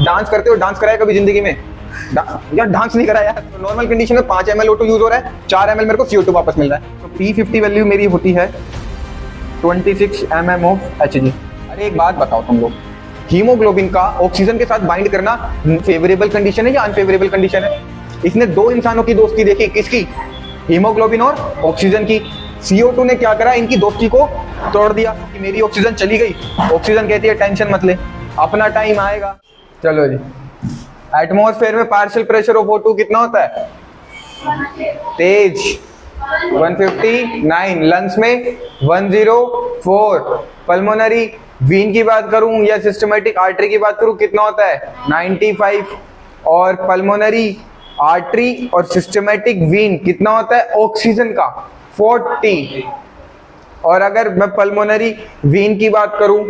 Dance करते हो, dance कराया कभी जिंदगी में? यार डांस नहीं कराया। तो नॉर्मल कंडीशन में 5 ml O2 यूज हो रहा है, 4 ml मेरे को CO2 वापस मिल रहा है। तो P50 वैल्यू मेरी होती है 26 mm ऑफ Hg। अरे एक बात बताओ तुम लोग, हीमोग्लोबिन का ऑक्सीजन के साथ बाइंड करना फेवरेबल कंडीशन है या अनफेवरेबल कंडीशन है? इसने दो इंसानों की दोस्ती देखी, किसकी? हीमोग्लोबिन और ऑक्सीजन की। CO2 ने क्या करा, इनकी दोस्ती को तोड़ दिया कि मेरी ऑक्सीजन चली गई। ऑक्सीजन कहती है टेंशन मत ले, अपना टाइम आएगा। चलो जी, एटमॉस्फेयर में पार्शियल प्रेशर ऑफ O2 कितना होता है? तेज 159, लंग्स में 104। पल्मोनरी वीन की बात करूं या सिस्टमेटिक आर्टरी की बात करूं, कितना होता है? 95। और पल्मोनरी आर्टरी और सिस्टमेटिक वीन कितना होता है ऑक्सीजन का? 40। और अगर मैं पल्मोनरी वीन की बात करूं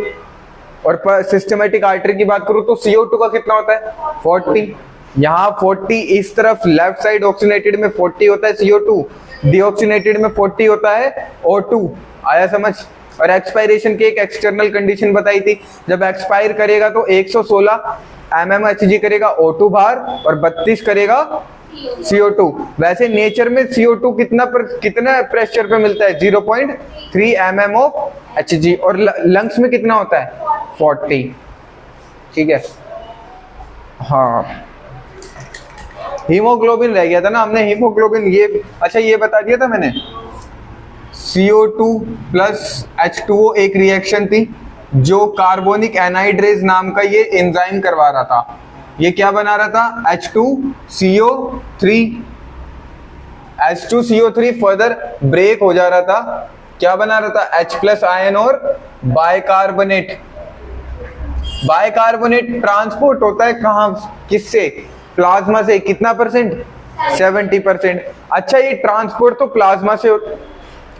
और सिस्टमेटिक आर्टरी की बात करूं तो CO2 का कितना होता है? 40। यहाँ 40 इस तरफ लेफ्ट साइड ऑक्सीनेटेड में 40 होता है CO2, डीऑक्सीनेटेड में 40 होता है O2। आया समझ? और एक्सपायरेशन की एक एक्सटर्नल कंडीशन बताई थी, जब एक्सपायर करेगा तो 116 mm Hg करेगा O2 बाहर और 32 करेगा CO2। वैसे नेचर में CO2 कितना प्रेशर पे मिलता है? 0.3 mm ऑफ Hg। और लंग्स में कितना होता है? 40। ठीक है। हाँ, हीमोग्लोबिन रह गया था ना, हमने हीमोग्लोबिन ये अच्छा ये बता दिया था मैंने। CO2 प्लस H2O एक रिएक्शन थी जो कार्बोनिक एनहाइड्रेज नाम का ये एंजाइम करवा रहा था। ये क्या बना रहा था? H2CO3। H2CO3 फर्दर ब्रेक हो जा रहा था, क्या बना रहा था? H+ आयन और बाइकार्बोनेट। बाइकार्बोनेट ट्रांसपोर्ट होता है कहाँ, किससे? प्लाज्मा से। कितना परसेंट? 70%। अच्छा, ये ट्रांसपोर्ट तो प्लाज्मा से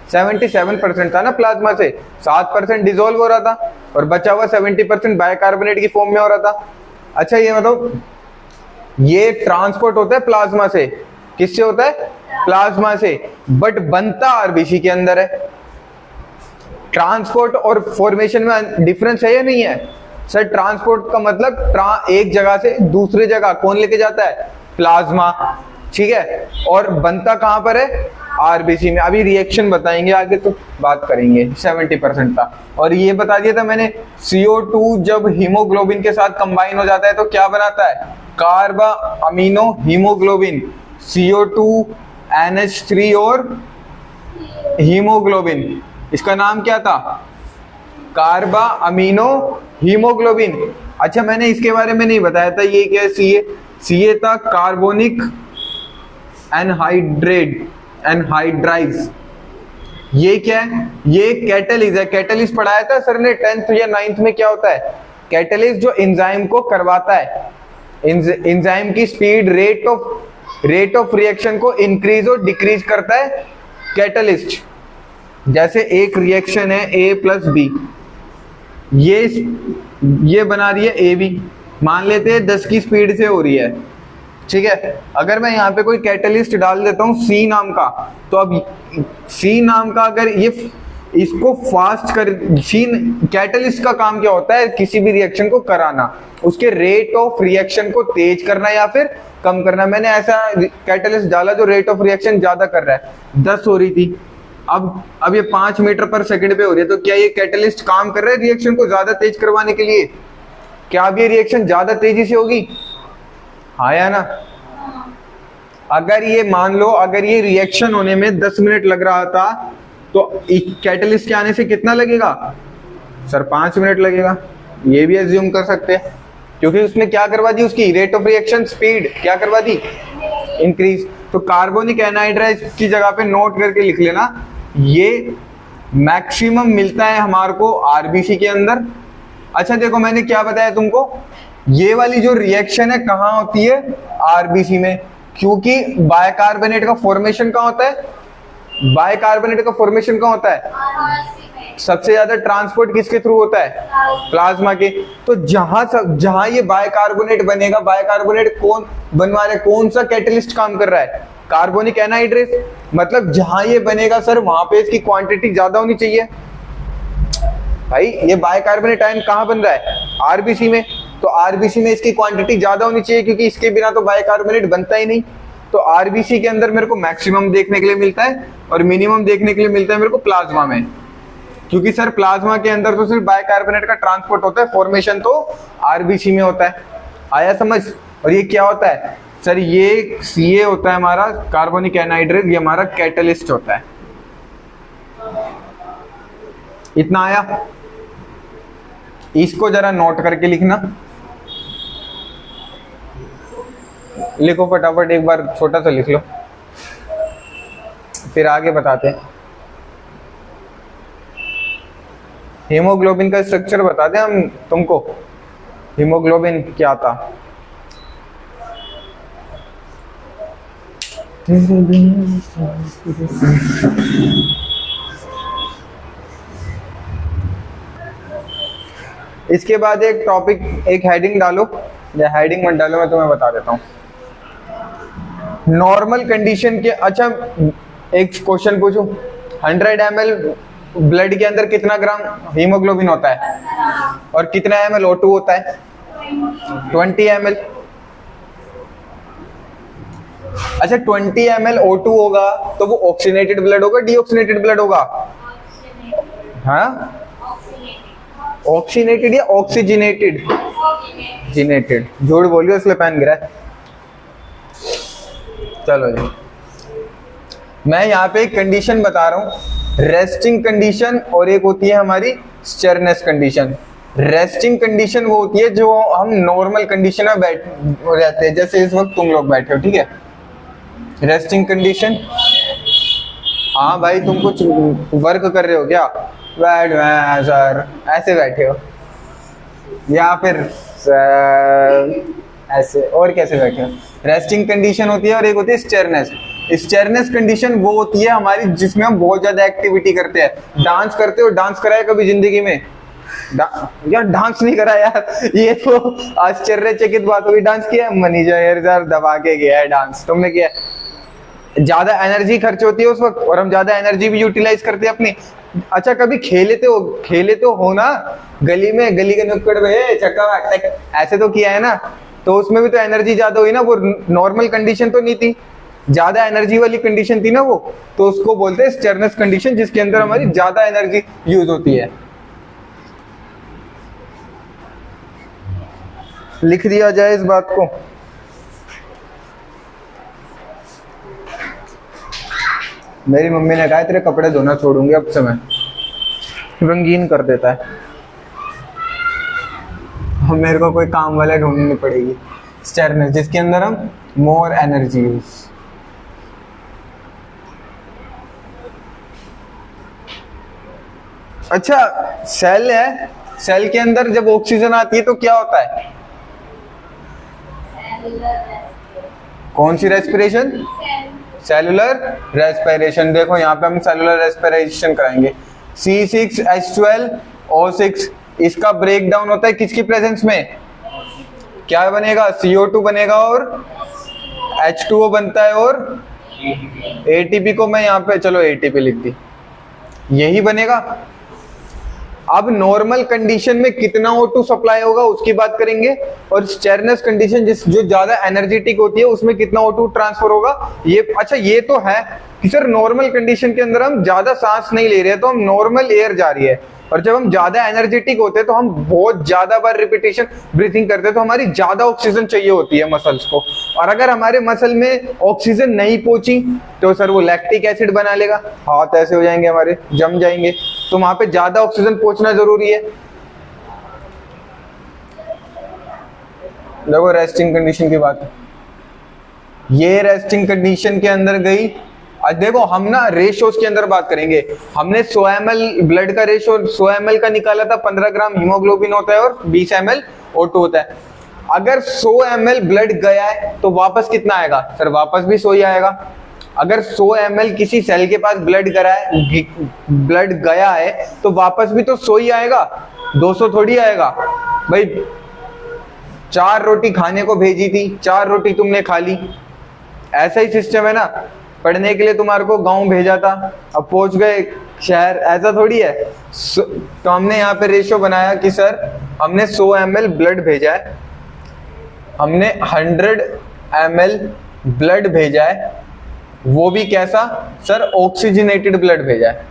77% था ना, प्लाज्मा से 7% डिसॉल्व हो रहा था और बचा हुआ 70% बाइकार्बोनेट की फॉर्म में हो रहा था। अच्छा ये मतलब ये ट्रांसपोर्ट होता है प्लाज्मा से, किससे होता है? प्लाज्मा से, बट बनता आरबीसी के अंदर है। ट्रांसपोर्ट और फॉर्मेशन में डिफरेंस है या नहीं है? सर ट्रांसपोर्ट का मतलब एक जगह से दूसरी जगह कौन लेके जाता है? प्लाज्मा। ठीक है, और बनता कहां पर है? आरबीसी में। अभी रिएक्शन बताएंगे आगे तो बात करेंगे। 70% था। और ये बता दिया था मैंने, CO2 जब हीमोग्लोबिन के साथ कंबाइन हो जाता है तो क्या बनाता है? कार्बा अमीनो हीमोग्लोबिन। CO2 NH3 और हीमोग्लोबिन, इसका नाम क्या था? कार्बा अमीनो हीमोग्लोबिन। अच्छा मैंने इसके बारे में नहीं बताया था, ये क्या है? CA था कार्बोनिक एनहाइड्राइज। ये क्या है? ये कैटलिस्ट है। कैटलिस्ट पढ़ाया था सर ने 10th या 9th में। क्या होता है कैटलिस्ट? जो एंजाइम को करवाता है, एंजाइम की स्पीड, रेट ऑफ रिएक्शन को इंक्रीज और डिक्रीज करता है कैटलिस्ट। जैसे एक रिएक्शन है A+B, ये बना रही है AB, मान लेते हैं 10 की स्पीड से हो रही है। ठीक है, अगर मैं यहाँ पे कोई कैटलिस्ट डाल देता हूँ C नाम का, तो अब C नाम का अगर ये इसको फास्ट कर, कैटलिस्ट का काम क्या होता है? किसी भी रिएक्शन को कराना, उसके रेट ऑफ रिएक्शन को तेज करना या फिर कम करना। मैंने ऐसा कैटलिस्ट डाला जो रेट ऑफ रिएक्शन ज्यादा कर रहा है, 10 हो रही थी, अब ये 5 मीटर पर सेकंड पे हो रही है। तो क्या ये कैटलिस्ट काम कर रहा है रिएक्शन को ज्यादा तेज करवाने के लिए? क्या अब ये रिएक्शन ज्यादा तेजी से होगी? हाँ या ना? अगर ये मान लो, अगर ये रिएक्शन होने में 10 मिनट लग रहा था तो कैटलिस्ट के आने से कितना लगेगा? सर 5 मिनट लगेगा। ये भी एज्यूम कर सकते हैं, क्योंकि उसने क्या करवा दी? उसकी रेट ऑफ रिएक्शन स्पीड क्या करवा दी? इंक्रीज। तो कार्बोनिक एनहाइड्राइड की जगह पे नोट करके लिख लेना, ये मैक्सिमम मिलता है हमारे को आरबीसी के अंदर। अच्छा देखो मैंने क्या बताया तुमको, ये वाली जो रिएक्शन है कहाँ होती है? आरबीसी में, क्योंकि बाइकार्बोनेट का फॉर्मेशन कहाँ होता है? बाइकार्बोनेट का फॉर्मेशन कहाँ होता है? सबसे ज्यादा ट्रांसपोर्ट किसके थ्रू होता है? प्लाज्मा के। तो जहां ये बाइकार्बोनेट बनेगा, बाइकार्बोनेट कौन बनवा रहा है? कौन सा कैटलिस्ट काम कर रहा है? Carbonic anhydrase. मतलब जहां ये बनेगा सर वहां पे इसकी क्वांटिटी ज्यादा होनी चाहिए। भाई ये बाइकार्बोनेट आयन कहाँ बन रहा है? आरबीसी में। तो आरबीसी में इसकी क्वांटिटी ज्यादा होनी चाहिए, क्योंकि इसके बिना तो बाइकार्बोनेट बनता ही नहीं। तो आरबीसी के अंदर मेरे को मैक्सिमम देखने के लिए मिलता है और मिनिमम देखने के लिए मिलता है मेरे को प्लाज्मा में, क्योंकि सर प्लाज्मा के अंदर तो सिर्फ बाइकार्बोनेट का ट्रांसपोर्ट होता है, फॉर्मेशन तो आरबीसी में होता है। आया समझ? और ये क्या होता है सर? ये होता है हमारा कार्बोनिक एनहाइड्रेट, ये हमारा कैटलिस्ट होता है। इतना आया? इसको जरा नोट करके लिखना, लिखो फटाफट, एक बार छोटा सा लिख लो, फिर आगे बताते हैं। हीमोग्लोबिन का स्ट्रक्चर बता दें हम तुमको, हीमोग्लोबिन क्या था? इसके बाद एक टॉपिक, एक हेडिंग डालो, या हेडिंग मत डालो, मैं तुम्हें बता देता हूँ। नॉर्मल कंडीशन के, अच्छा एक क्वेश्चन पूछूं, 100 ml ब्लड के अंदर कितना ग्राम हीमोग्लोबिन होता है और कितना ml O2 होता है? 20 ml। अच्छा 20 ml O2 होगा तो वो ऑक्सीनेटेड ब्लड होगा, डीऑक्सीनेटेड ब्लड होगा? हाँ, ऑक्सीनेटेड या ऑक्सीजनेटेड? जिनेटेड। झूठ बोलियो इसलिए पेन गिरा है। चलो जी, मैं यहाँ पे एक कंडीशन बता रहा हूँ, रेस्टिंग कंडीशन, और एक होती है हमारी स्टेरनेस कंडीशन। रेस्टिंग कंडीशन वो होती है जो हम नॉर्मल कंडीशन में बैठ रहते हैं, जैसे इस वक्त तुम लोग बैठे हो, ठीक है? Resting condition. हाँ भाई, तुम कुछ वर्क कर रहे हो क्या? बैठ सर, ऐसे बैठे हो या फिर ऐसे, और कैसे बैठे हो? रेस्टिंग कंडीशन होती है और एक होती है स्टेरनेस। स्टेरनेस कंडीशन वो होती है हमारी जिसमें हम बहुत ज्यादा एक्टिविटी करते हैं। डांस करते हो? डांस करा है कभी जिंदगी में? यार डांस नहीं करा यार, ये तो आश्चर्यचकित बात होगी। डांस किया है? मनीषा यार दबा के गया है डांस, तुमने किया? ज्यादा एनर्जी खर्च होती है उस वक्त, और हम ज्यादा एनर्जी भी यूटिलाइज करते हैं अपनी। अच्छा कभी खेले तो हो ना, गली में, गली के नुक्कड़ में चक्का ऐसे तो किया है ना, तो उसमें भी तो एनर्जी ज्यादा हुई ना। वो नॉर्मल कंडीशन तो नहीं थी, ज्यादा एनर्जी वाली कंडीशन थी ना वो, तो उसको बोलते हैं स्टेरनेस कंडीशन, जिसके अंदर हमारी ज्यादा एनर्जी यूज होती है। लिख दिया जाए इस बात को। मेरी मम्मी ने कहा तेरे कपड़े धोना छोड़ूंगी अब से मैं, रंगीन कर देता है। अब मेरे को कोई काम वाला ढूंढनी पड़ेगी। स्टेरनेस, जिसके अंदर हम मोर एनर्जी यूज। अच्छा सेल है, सेल के अंदर जब ऑक्सीजन आती है तो क्या होता है? कौन सी रेस्पिरेशन? Cellular respiration. देखो यहाँ पे हम सेलुलर रेस्पिरेशन कराएंगे। C6H12O6, इसका ब्रेक डाउन होता है किसकी प्रेजेंस में? क्या बनेगा? CO2 बनेगा और H2O बनता है, और ATP को मैं यहाँ पे, चलो ATP लिख दी, यही बनेगा। अब नॉर्मल कंडीशन में कितना O2 सप्लाई होगा उसकी बात करेंगे, और स्टेरनेस कंडीशन जो ज्यादा एनर्जेटिक होती है उसमें कितना O2 ट्रांसफर होगा ये। अच्छा ये तो है कि सर नॉर्मल कंडीशन के अंदर हम ज्यादा सांस नहीं ले रहे, तो हम नॉर्मल एयर जा रही है, और जब हम ज्यादा एनर्जेटिक होते हैं तो हम बहुत ज्यादा बार रिपीटेशन ब्रीथिंग करते हैं, तो हमारी ज्यादा ऑक्सीजन चाहिए होती है मसल्स को। और अगर हमारे मसल में ऑक्सीजन नहीं पहुंची तो सर वो लैक्टिक एसिड बना लेगा, हाथ ऐसे हो जाएंगे हमारे, जम जाएंगे, तो वहां पे ज्यादा ऑक्सीजन पहुंचना जरूरी है। देखो रेस्टिंग कंडीशन की बात, ये रेस्टिंग कंडीशन के अंदर गई। आज देखो हम ना रेशियोज के अंदर बात करेंगे। हमने 100 ml ब्लड का रेशियो 100 ml का निकाला था, 15 ग्राम हीमोग्लोबिन होता है और 20 ml O2 होता है। अगर 100 ml ब्लड गया है तो वापस कितना आएगा? सर वापस भी 100 ही आएगा। अगर 100 ml किसी सेल के पास ब्लड गया है तो वापस भी तो 100 ही आएगा, 200 थोड़ी आएगा भाई। 4 रोटी खाने को भेजी थी, 4 रोटी तुमने खा ली, ऐसा ही सिस्टम है ना। पढ़ने के लिए तुम्हारे को गांव भेजा था, अब पहुंच गए शहर, ऐसा थोड़ी है। तो हमने यहाँ पे रेशियो बनाया कि सर हमने 100 ml ब्लड भेजा है, हमने 100 ml ब्लड भेजा है, वो भी कैसा सर? ऑक्सीजनेटेड ब्लड भेजा है।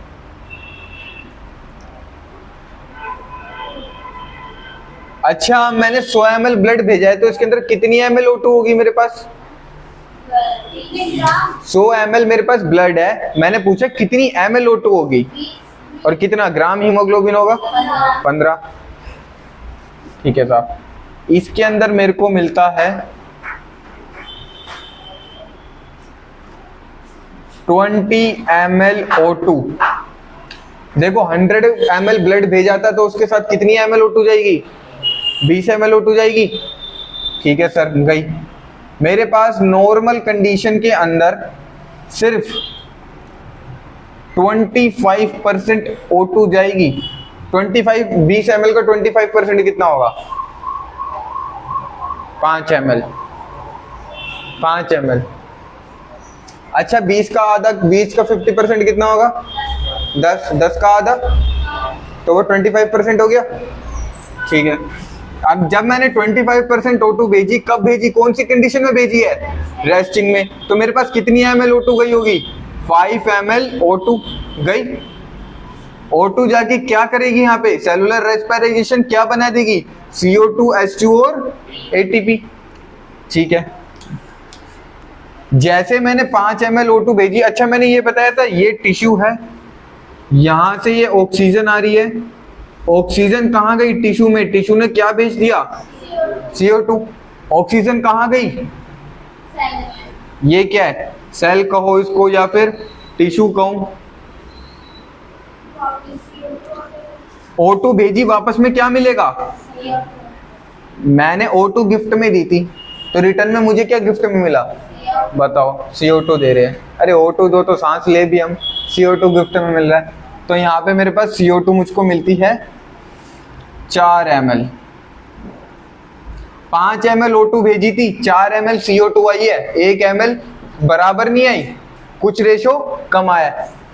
अच्छा, मैंने 100 ml ब्लड भेजा है तो इसके अंदर कितनी ml O2 होगी मेरे पास? 100 ml मेरे पास ब्लड है, मैंने पूछा कितनी ml O2 होगी और कितना ग्राम हीमोग्लोबिन होगा? 15। ठीक है साहब, इसके अंदर मेरे को मिलता है 20 ml O2। देखो 100 ml ब्लड भेजा था तो उसके साथ कितनी ml O2 जाएगी? 20 ml O2 जाएगी। ठीक है सर, गई। मेरे पास नॉर्मल कंडीशन के अंदर सिर्फ 25% O2 जाएगी। 20 ml का 25% कितना होगा? 5 ml। 5 ml। अच्छा, 20 का आधा, 20 का 50% कितना होगा? 10 का आधा, तो वो 25% हो गया। ठीक है, अब जब मैंने 25% O2 भेजी, कब भेजी, कौन सी कंडीशन में भेजी है? रेस्टिंग में। तो मेरे पास कितनी ml O2 गई होगी? 5 ml O2 गई। O2 जाके क्या करेगी यहाँ पे? सेलुलर रेस्पिरेशन क्या बना देगी? CO2 H2 और ATP। ठीक है, जैसे मैंने 5 ml O2 भेजी। अच्छा, मैंने ये बताया था ये टिश्यू है, यहां से ये ऑक्सीजन आ रही है, ऑक्सीजन कहाँ गई? टिश्यू में। टिश्यू ने क्या भेज दिया? CO2। ऑक्सीजन कहाँ गई? ये क्या है? सेल कहो इसको या फिर टिश्यू कहूं। O2 भेजी, वापस में क्या मिलेगा? मैंने O2 गिफ्ट में दी थी, तो रिटर्न में मुझे क्या गिफ्ट में मिला? बताओ, CO2 दे रहे हैं। अरे O2 दो तो सांस ले भी हम, CO2 गिफ्ट में मिल रहा है। तो यहाँ पे मेरे पास CO2 मुझको मिलती है 4 ml। 5 ml O2 भेजी थी, 4 ml CO2 आई है, 1 ml बराबर नहीं आई, कुछ रेशो कम आया।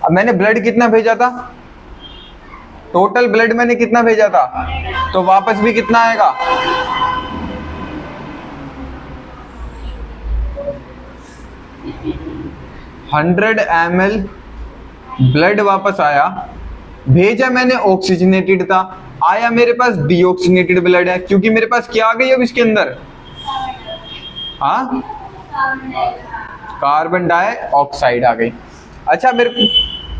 अब मैंने ब्लड कितना भेजा था? टोटल ब्लड मैंने कितना भेजा था? तो वापस भी कितना आएगा? $100 ml ब्लड वापस आया, भेजा मैंने ऑक्सीजनेटेड था, आया मेरे पास डीऑक्सीजनेटेड ब्लड है, क्योंकि मेरे पास क्या आ गई अब इसके अंदर? हाँ, कार्बन डाइऑक्साइड आ गई। अच्छा,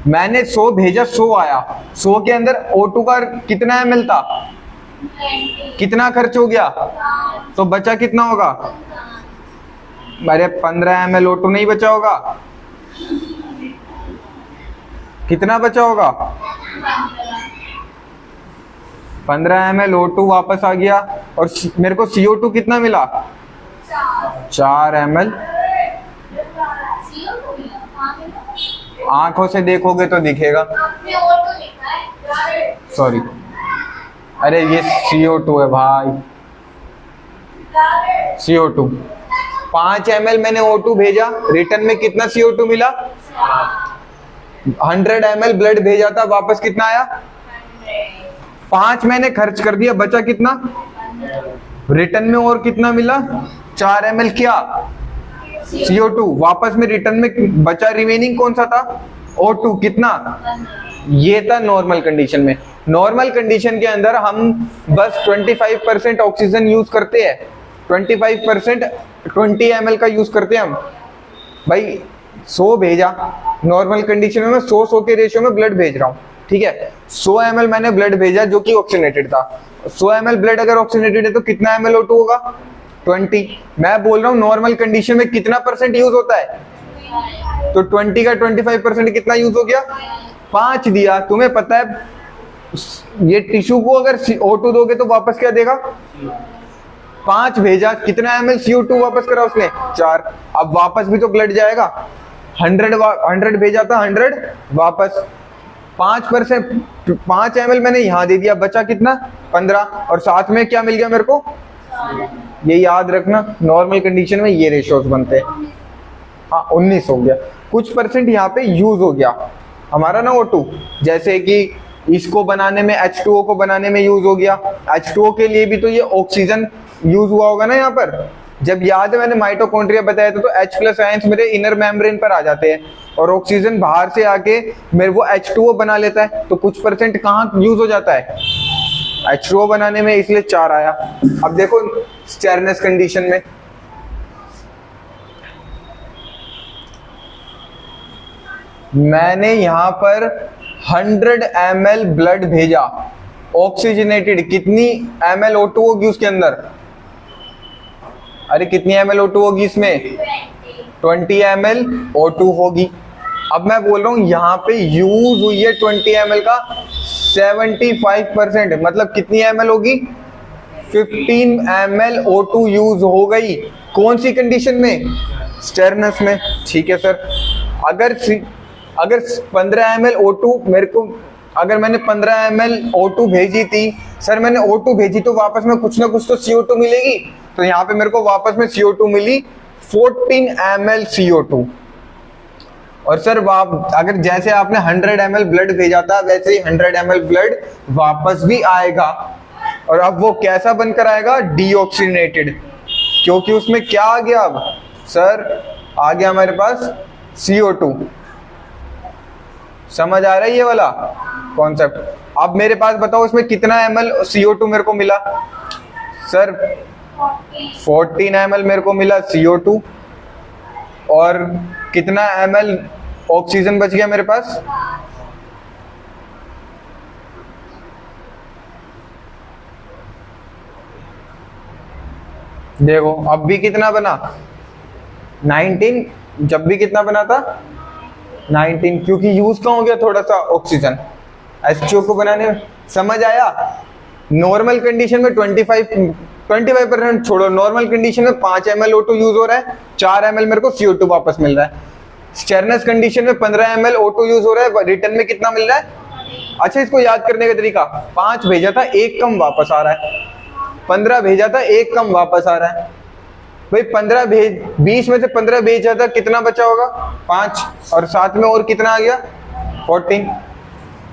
मैंने 100 भेजा, 100 आया, 100 के अंदर O2 का कितना ml था? कितना खर्च हो गया? तो बचा कितना होगा? अरे 15 ml O2 नहीं बचा होगा? कितना बचा होगा? 15 ml O2 वापस आ गया, और मेरे को CO2 कितना मिला? 4 ml। आंखों से देखोगे तो दिखेगा, सॉरी, अरे ये CO2 है भाई, CO2। 5 ml मैंने O2 भेजा, रिटर्न में कितना CO2 मिला? 100 ml ब्लड भेजा था, वापस कितना आया? 5 मैंने खर्च कर दिया, बचा कितना? रिटर्न में और कितना मिला? 4 ml क्या? CO2। वापस में रिटर्न में बचा रिमेनिंग कौन सा था? O2। कितना? ये था नॉर्मल कंडीशन में। नॉर्मल कंडीशन के अंदर हम बस 25% ऑक्सीजन यूज करते हैं, 25% 20 ml का यूज करते हैं हम। भाई 100 भेजा, नॉर्मल कंडीशन में मैं 100 के रेशियो में ब्लड भेज रहा हूँ, ठीक है। 100 ml मैंने ब्लड भेजा जो कि ऑक्सीजनेटेड था। 100 ml ब्लड अगर ऑक्सीजनेटेड है तो कितना ml O2 होगा? 20। मैं बोल रहा हूँ नॉर्मल कंडीशन में कितना परसेंट यूज होता है? तो 20 का 25% कितना यूज हो गया? 5 दिया। तुम्हें पता है ये टिश्यू को अगर O2 दोगे तो वापस क्या देगा? 5 भेजा, कितना ml CO2 वापस करा उसने? 4। अब वापस भी तो ब्लड जाएगा। 100 भेजा था, 100 वापस। 5% 5 ml मैंने यहाँ दे दिया, बचा कितना? 15। और साथ में क्या मिल गया मेरे को? ये याद रखना, नॉर्मल कंडीशन में ये रेशियोज बनते हैं। हाँ 19 हो गया, कुछ परसेंट यहाँ पे यूज हो गया हमारा ना O2। जैसे कि इसको बनाने में, H2O को बनाने में यूज हो गया। H2O के लिए भी तो ये ऑक्सीजन यूज हुआ होगा ना यहाँ पर। जब याद है मैंने माइटोकॉन्ड्रिया बताया था, तो H+ आयंस मेरे इनर मेम्ब्रेन पर आ जाते हैं और ऑक्सीजन बाहर से आके मेरे वो H2O बना लेता है। तो कुछ परसेंट कहाँ यूज हो जाता है? H2O बनाने में, इसलिए 4 आया। अब देखो स्टेरनेस कंडीशन में, मैंने यहां पर 100 ml ब्लड भेजा ऑक्सीजनेटेड, कितनी ml O2 होगी उसके अंदर? अरे कितनी ml O2 होगी इसमें? 20 ml O2 होगी। अब मैं बोल रहा हूं यहां पे यूज हुई है 20 ml का 75%, मतलब कितनी ml होगी? 15 ml O2 यूज हो गई। कौन सी कंडीशन में? स्टेरनेस में। ठीक है सर। अगर 15 ml O2 मेरे को, अगर मैंने 15 ml O2 भेजी थी, सर मैंने O2 भेजी तो वापस में कुछ ना कुछ तो CO2 मिलेगी। तो यहाँ पे मेरे को वापस में CO2 मिली 14 ml CO2। और सर अगर जैसे आपने 100 ml ब्लड भेजा था, वैसे ही 100 ml ब्लड वापस भी आएगा। और अब वो कैसा बनकर आएगा? डीऑक्सीजनेटेड। क्योंकि उसमें क्या आ गया? अब सर आ गया हमारे पास CO2। समझ आ रहा है ये वाला कॉन्सेप्ट? अब मेरे पास बताओ इसमें कितना ml CO2 मेरे को मिला? सर 14 ml मेरे को मिला CO2, और कितना ml ऑक्सीजन बच गया मेरे पास? देखो अब भी कितना बना? 19। जब भी कितना बना था? 19, क्योंकि यूज कहाँ हो गया थोड़ा सा ऑक्सीजन H2O को बनाने में। समझ आया? नॉर्मल कंडीशन में 25% छोड़ो, नॉर्मल कंडीशन में 5 ml O2 यूज हो रहा है, 4 ml मेरे को CO2 वापस मिल रहा है। स्टेरनेस कंडीशन में 15 ml O2 यूज हो रहा है, रिटर्न में कितना मिल रहा है? अच्छा इसको याद करने का तरीका, 5 भेजा था, 1 कम वापस आ रहा है। 15 भेजा था, 1 कम वापस आ रहा है। भाई 20 में से 15 भेजा था, कितना बचा होगा? 5, और साथ में और कितना आ गया? 14।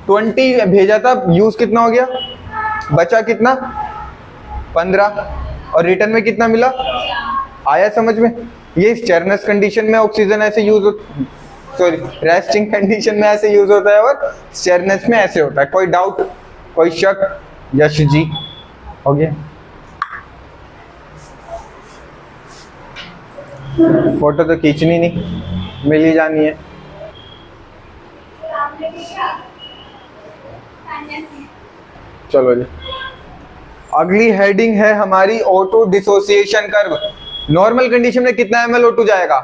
20 भेजा था, यूज कितना हो गया? बचा कितना? 15, और रिटर्न में कितना मिला? आया समझ में? ये स्टेरनेस कंडीशन में ऑक्सीजन ऐसे सॉरी रेस्टिंग कंडीशन में ऐसे यूज होता है, और स्टेरनेस में ऐसे होता है। कोई डाउट, कोई शक? यश जी हो गया। फोटो तो खींचनी नहीं, मिल ही जानी है। चलो जी, अगली हेडिंग है हमारी O2 dissociation curve. Normal condition में कितना ml O2 जाएगा?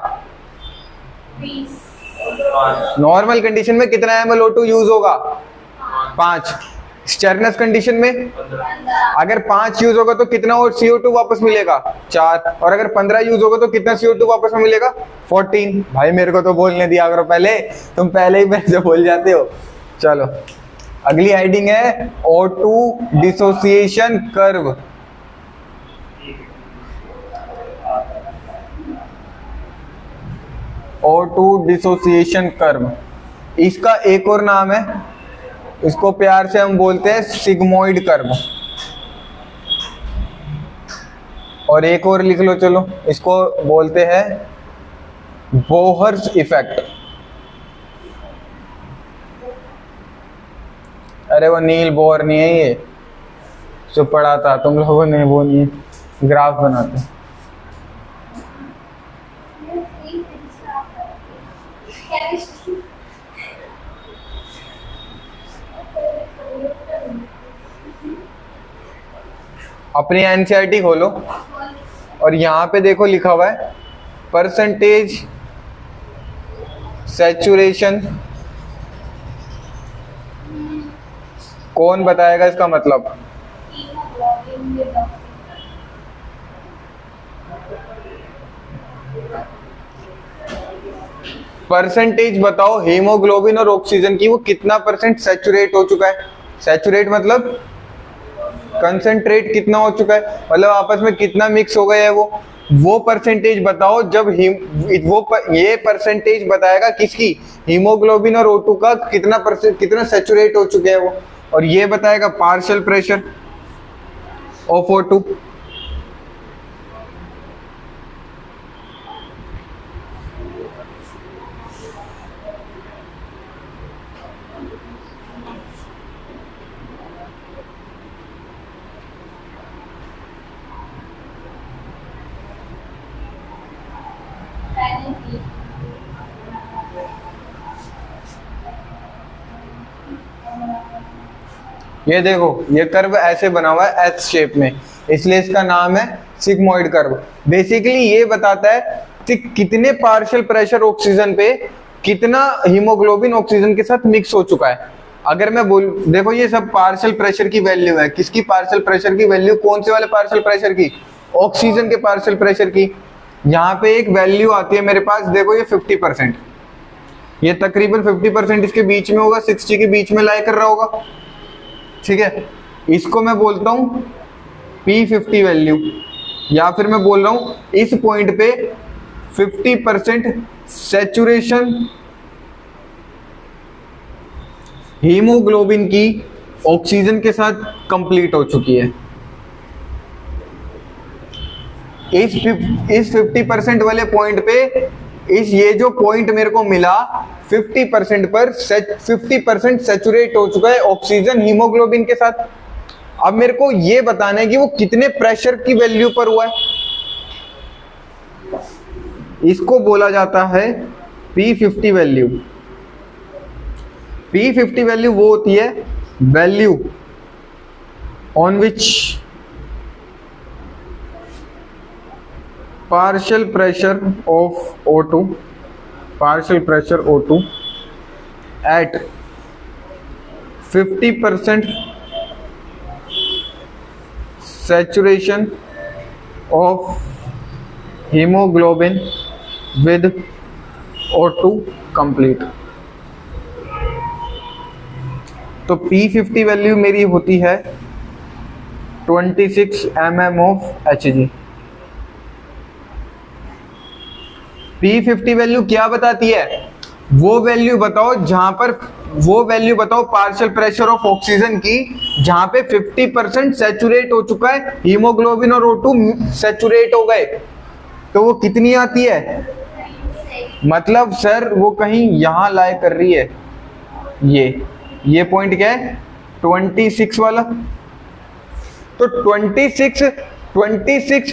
20। नॉर्मल कंडीशन में कितना ml O2 यूज होगा? 5। स्टेरनेस कंडीशन में अगर 5 यूज होगा तो कितना और CO2 वापस मिलेगा? 4। और अगर 15 यूज होगा तो कितना CO2 वापस में मिलेगा? 14। भाई मेरे को तो बोलने दिया करो पहले, तुम पहले ही मेरे से बोल जाते हो। चलो अगली हेडिंग है O2 dissociation curve. O2 dissociation curve, इसका एक और नाम है, इसको प्यार से हम बोलते हैं सिग्मोइड कर्व। और एक और लिख लो, चलो इसको बोलते हैं बोहर्स इफेक्ट। अरे वो नील बोहर नहीं है, ये जो पढ़ा था तुम लोगों ने, वो नहीं है, ग्राफ बनाते। अपनी एनसीईआरटी खोलो और यहाँ पे देखो लिखा हुआ है परसेंटेज सैचुरेशन। कौन बताएगा इसका मतलब? परसेंटेज बताओ हीमोग्लोबिन और ऑक्सीजन की, वो कितना परसेंट सैचुरेट हो चुका है। सैचुरेट मतलब कंसंट्रेट कितना हो चुका है, मतलब आपस में कितना मिक्स हो गया है वो परसेंटेज बताओ। जब ये परसेंटेज बताएगा किसकी? हीमोग्लोबिन और O2 का कितना सैचुरेट हो चुके हैं वो। और ये बताएगा पार्शियल प्रेशर ऑफ O2। ये देखो, ये कर्व ऐसे बना हुआ है एस शेप में, इसलिए इसका नाम है सिग्मोइड कर्व। बेसिकली ये बताता है कि कितने पार्शियल प्रेशर ऑक्सीजन पे कितना हीमोग्लोबिन ऑक्सीजन के साथ मिक्स हो चुका है। अगर मैं देखो ये सब पार्शियल प्रेशर की वैल्यू है। किसकी पार्शियल प्रेशर की वैल्यू? कौन से वाले पार्शियल प्रेशर की? ऑक्सीजन के पार्शियल प्रेशर की। यहाँ पे एक वैल्यू आती है मेरे पास, देखो ये 50%, ये तकरीबन 50% इसके बीच में होगा, 60 के बीच में लाई कर रहा होगा, ठीक है। इसको मैं बोलता हूं P50 वैल्यू, या फिर मैं बोल रहा हूं इस पॉइंट पे 50% सैचुरेशन हीमोग्लोबिन की ऑक्सीजन के साथ कंप्लीट हो चुकी है। इस 50% वाले पॉइंट पे ये जो पॉइंट मेरे को मिला 50% पर 50% सैचुरेट हो चुका है ऑक्सीजन हीमोग्लोबिन के साथ। अब मेरे को ये बताना है कि वो कितने प्रेशर की वैल्यू पर हुआ है। इसको बोला जाता है P50 वैल्यू। P50 वैल्यू वो होती है value on which partial pressure of O2 at 50% saturation of hemoglobin with O2 complete। तो P50 वैल्यू मेरी होती है 26 mm of Hg। P50 value क्या बताती है? वो वैल्यू बताओ जहां पर, वो वैल्यू बताओ पार्शियल प्रेशर ऑफ ऑक्सीजन की जहां पे 50% सैचुरेट हो चुका है हीमोग्लोबिन और O2 सैचुरेट हो गए। तो वो कितनी आती है? मतलब सर वो कहीं यहां लाई कर रही है। ये पॉइंट क्या है? 26 वाला। तो 26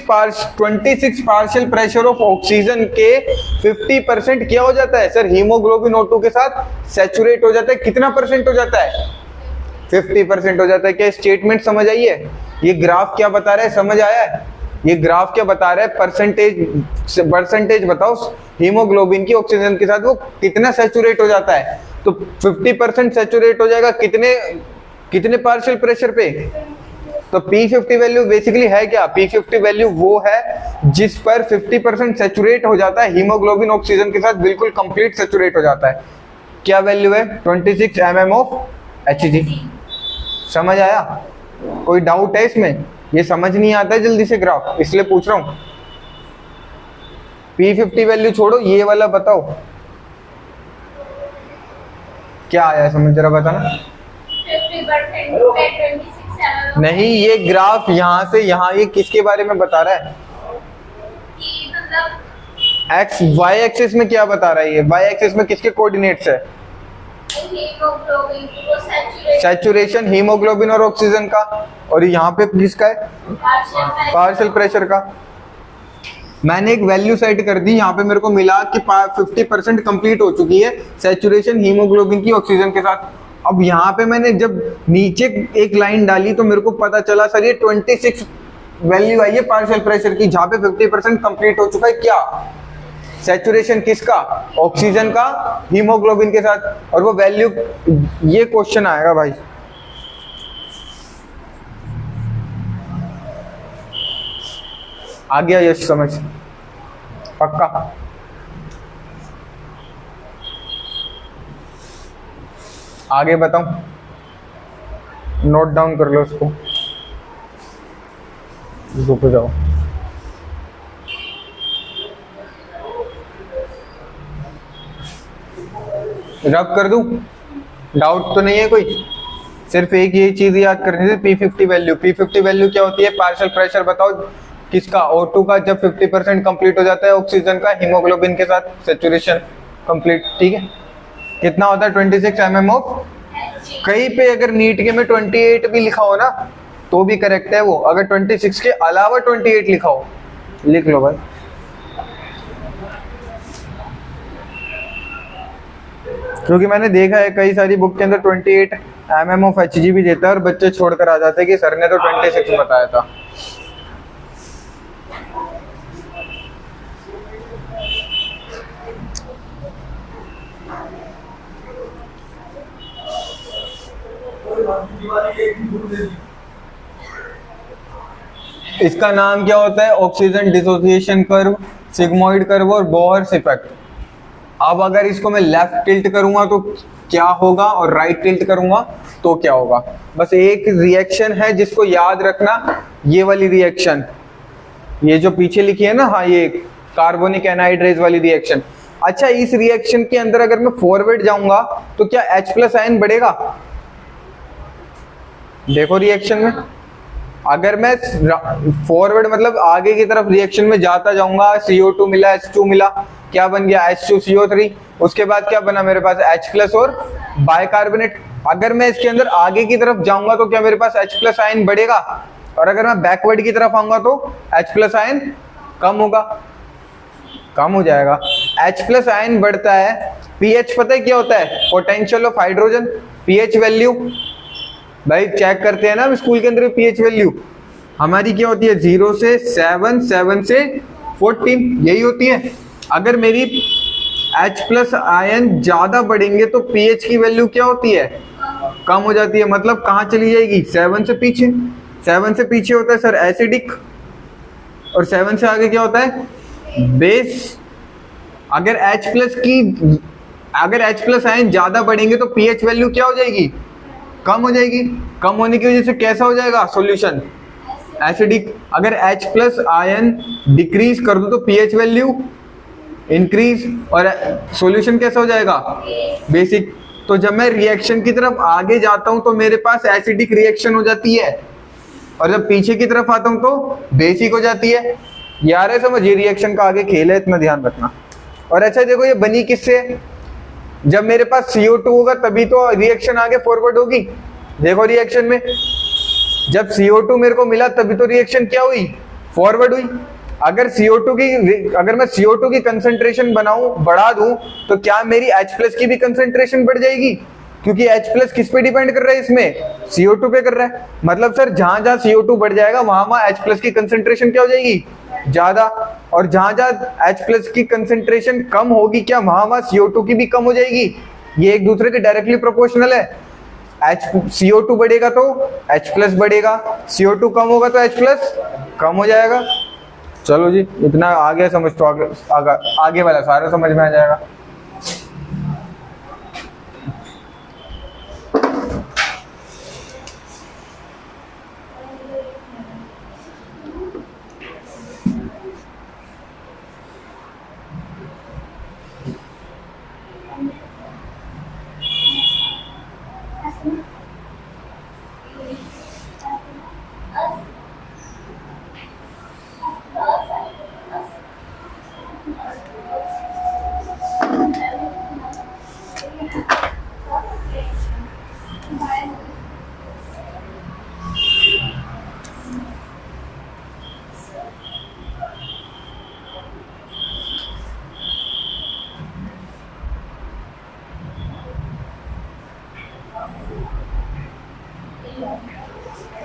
पार्शियल प्रेशर ऑफ ऑक्सीजन के 50% क्या हो जाता है सर? हीमोग्लोबिन O2 के साथ सैचुरेट हो जाता है। कितना परसेंट हो जाता है? 50% हो जाता है। क्या स्टेटमेंट समझ आई है? ये ग्राफ क्या बता रहा है, समझ आया है? ये ग्राफ क्या बता रहा है? परसेंटेज बताओ हीमोग्लोबिन की ऑक्सीजन के साथ वो कितना सैचुरेट हो जाता है। तो 50% सैचुरेट हो जाएगा कितने पार्शियल प्रेशर पे? तो P50 वैल्यू बेसिकली है क्या? P50 वैल्यू वो है जिस पर 50% सैचुरेट हो जाता है हीमोग्लोबिन ऑक्सीजन के साथ, बिल्कुल कंप्लीट सैचुरेट हो जाता है। क्या वैल्यू है? 26 mm ऑफ Hg। समझ आया? कोई डाउट है इसमें? ये समझ नहीं आता है जल्दी से ग्राफ, इसलिए पूछ रहा हूं। P50 वैल्यू छोड़ो, ये वाला बताओ क्या आया समझ, जरा बताना। 50% नहीं, ये ग्राफ यहाँ से यहाँ ये किसके बारे में बता रहा है? एक्स वाई एक्सिस में क्या बता रहा है ये? वाई एक्सिस में किसके कोऑर्डिनेट्स है? सैचुरेशन हीमोग्लोबिन और ऑक्सीजन का। और यहाँ पे किसका है? पार्शियल प्रेशर का। मैंने एक वैल्यू सेट कर दी, यहाँ पे मेरे को मिला कि 50% कंप्लीट हो चुकी है सैचुरेशन हीमोग्लोबिन की ऑक्सीजन के साथ। अब यहाँ पे मैंने जब नीचे एक लाइन डाली तो मेरे को पता चला सर ये 26 वैल्यू आई है पार्शियल प्रेशर की, जहाँ पे 50% कंप्लीट हो चुका है। क्या सैचुरेशन? किसका? ऑक्सीजन का हीमोग्लोबिन के साथ। और वो वैल्यू, ये क्वेश्चन आएगा भाई। आ गया यश समझ? पक्का? आगे बताऊं? नोट डाउन कर लो उसको, रुक जाओ। रब कर दूं? डाउट तो नहीं है कोई? सिर्फ एक ये चीज याद करनी थी, P50 वैल्यू। P50 वैल्यू क्या होती है? पार्शियल प्रेशर बताओ किसका? O2 का, जब 50% कंप्लीट हो जाता है ऑक्सीजन का हीमोग्लोबिन के साथ सेचुरेशन कंप्लीट। ठीक है, कितना होता है? 26 mm ऑफ। कहीं पे अगर नीट के में 28 भी लिखा हो ना तो भी करेक्ट है वो, अगर 26 के अलावा 28 लिखा हो लिख लो भाई। क्योंकि मैंने देखा है कई सारी बुक के अंदर 28 mm ऑफ Hg भी देता है और बच्चे छोड़कर आ जाते हैं कि सर ने तो 26 बताया था। इसका नाम क्या होता है? Oxygen dissociation curve, sigmoid curve और बोहर्स इफेक्ट। अब अगर इसको मैं लेफ्ट टिल्ट करूंगा तो क्या होगा और राइट टिल्ट करूंगा तो क्या होगा? बस एक रिएक्शन है जिसको याद रखना, ये वाली रिएक्शन, ये जो पीछे लिखी है ना, हाँ, ये कार्बोनिक एनहाइड्रेज वाली रिएक्शन। अच्छा, इस रिएक्शन के अंदर अगर मैं फॉरवर्ड जाऊंगा तो क्या H+ आयन बढ़ेगा? देखो रिएक्शन में, अगर मैं फॉरवर्ड मतलब आगे की तरफ रिएक्शन में जाता जाऊंगा, CO2 मिला, H2 मिला, क्या बन गया? H2CO3। उसके बाद क्या बना मेरे पास? H+ और बाइकार्बोनेट। अगर मैं इसके अंदर आगे की तरफ जाऊंगा तो क्या मेरे पास H+ आयन बढ़ेगा? और अगर मैं बैकवर्ड की तरफ आऊंगा तो H+ आयन कम होगा, कम हो जाएगा। H+ आयन बढ़ता है। pH पता है क्या होता है? Potential of hydrogen. pH value भाई चेक करते हैं ना हम स्कूल के अंदर, pH वैल्यू हमारी क्या होती है? 0 से 7, 7 से 14, यही होती है। अगर मेरी H+ आयन ज्यादा बढ़ेंगे तो pH की वैल्यू क्या होती है? कम हो जाती है। मतलब कहाँ चली जाएगी? 7 से पीछे। 7 से पीछे होता है सर एसिडिक, और 7 से आगे क्या होता है? बेस। अगर H+ आयन ज्यादा बढ़ेंगे तो pH वैल्यू क्या हो जाएगी? कम हो जाएगी। कम होने की वजह से कैसा हो जाएगा सॉल्यूशन? एसिडिक। अगर H+ आयन डिक्रीज कर दो तो pH वैल्यू इंक्रीज और सॉल्यूशन कैसा हो जाएगा? बेसिक। तो जब मैं रिएक्शन की तरफ आगे जाता हूं तो मेरे पास एसिडिक रिएक्शन हो जाती है, और जब पीछे की तरफ आता हूं तो बेसिक हो जाती है। यार है समझ, ये रिएक्शन का आगे खेल है, इतना ध्यान रखना। और अच्छा देखो, ये बनी किससे? जब मेरे पास CO2 होगा तभी तो रिएक्शन आगे फॉरवर्ड होगी। देखो रिएक्शन में जब CO2 मेरे को मिला तभी तो रिएक्शन क्या हुई? फॉरवर्ड हुई। अगर मैं CO2 की कंसंट्रेशन बढ़ा दूं तो क्या मेरी H+ की भी कंसंट्रेशन बढ़ जाएगी? क्योंकि H+ किस पे डिपेंड कर रहा है? इसमें CO2 पे कर रहा है। मतलब सर जहां जहां CO2 बढ़ जाएगा वहां H+ की कंसंट्रेशन क्या हो जाएगी? ज्यादा। और जहां जहां H+ की कंसंट्रेशन कम होगी क्या वहां CO2 की भी कम हो जाएगी? ये एक दूसरे के डायरेक्टली प्रोपोर्शनल है। CO2 बढ़ेगा तो H+ बढ़ेगा, CO2 कम होगा तो H+ कम हो जाएगा। चलो जी, इतना आगे समझ तो आगे वाला सारा समझ में आ जाएगा।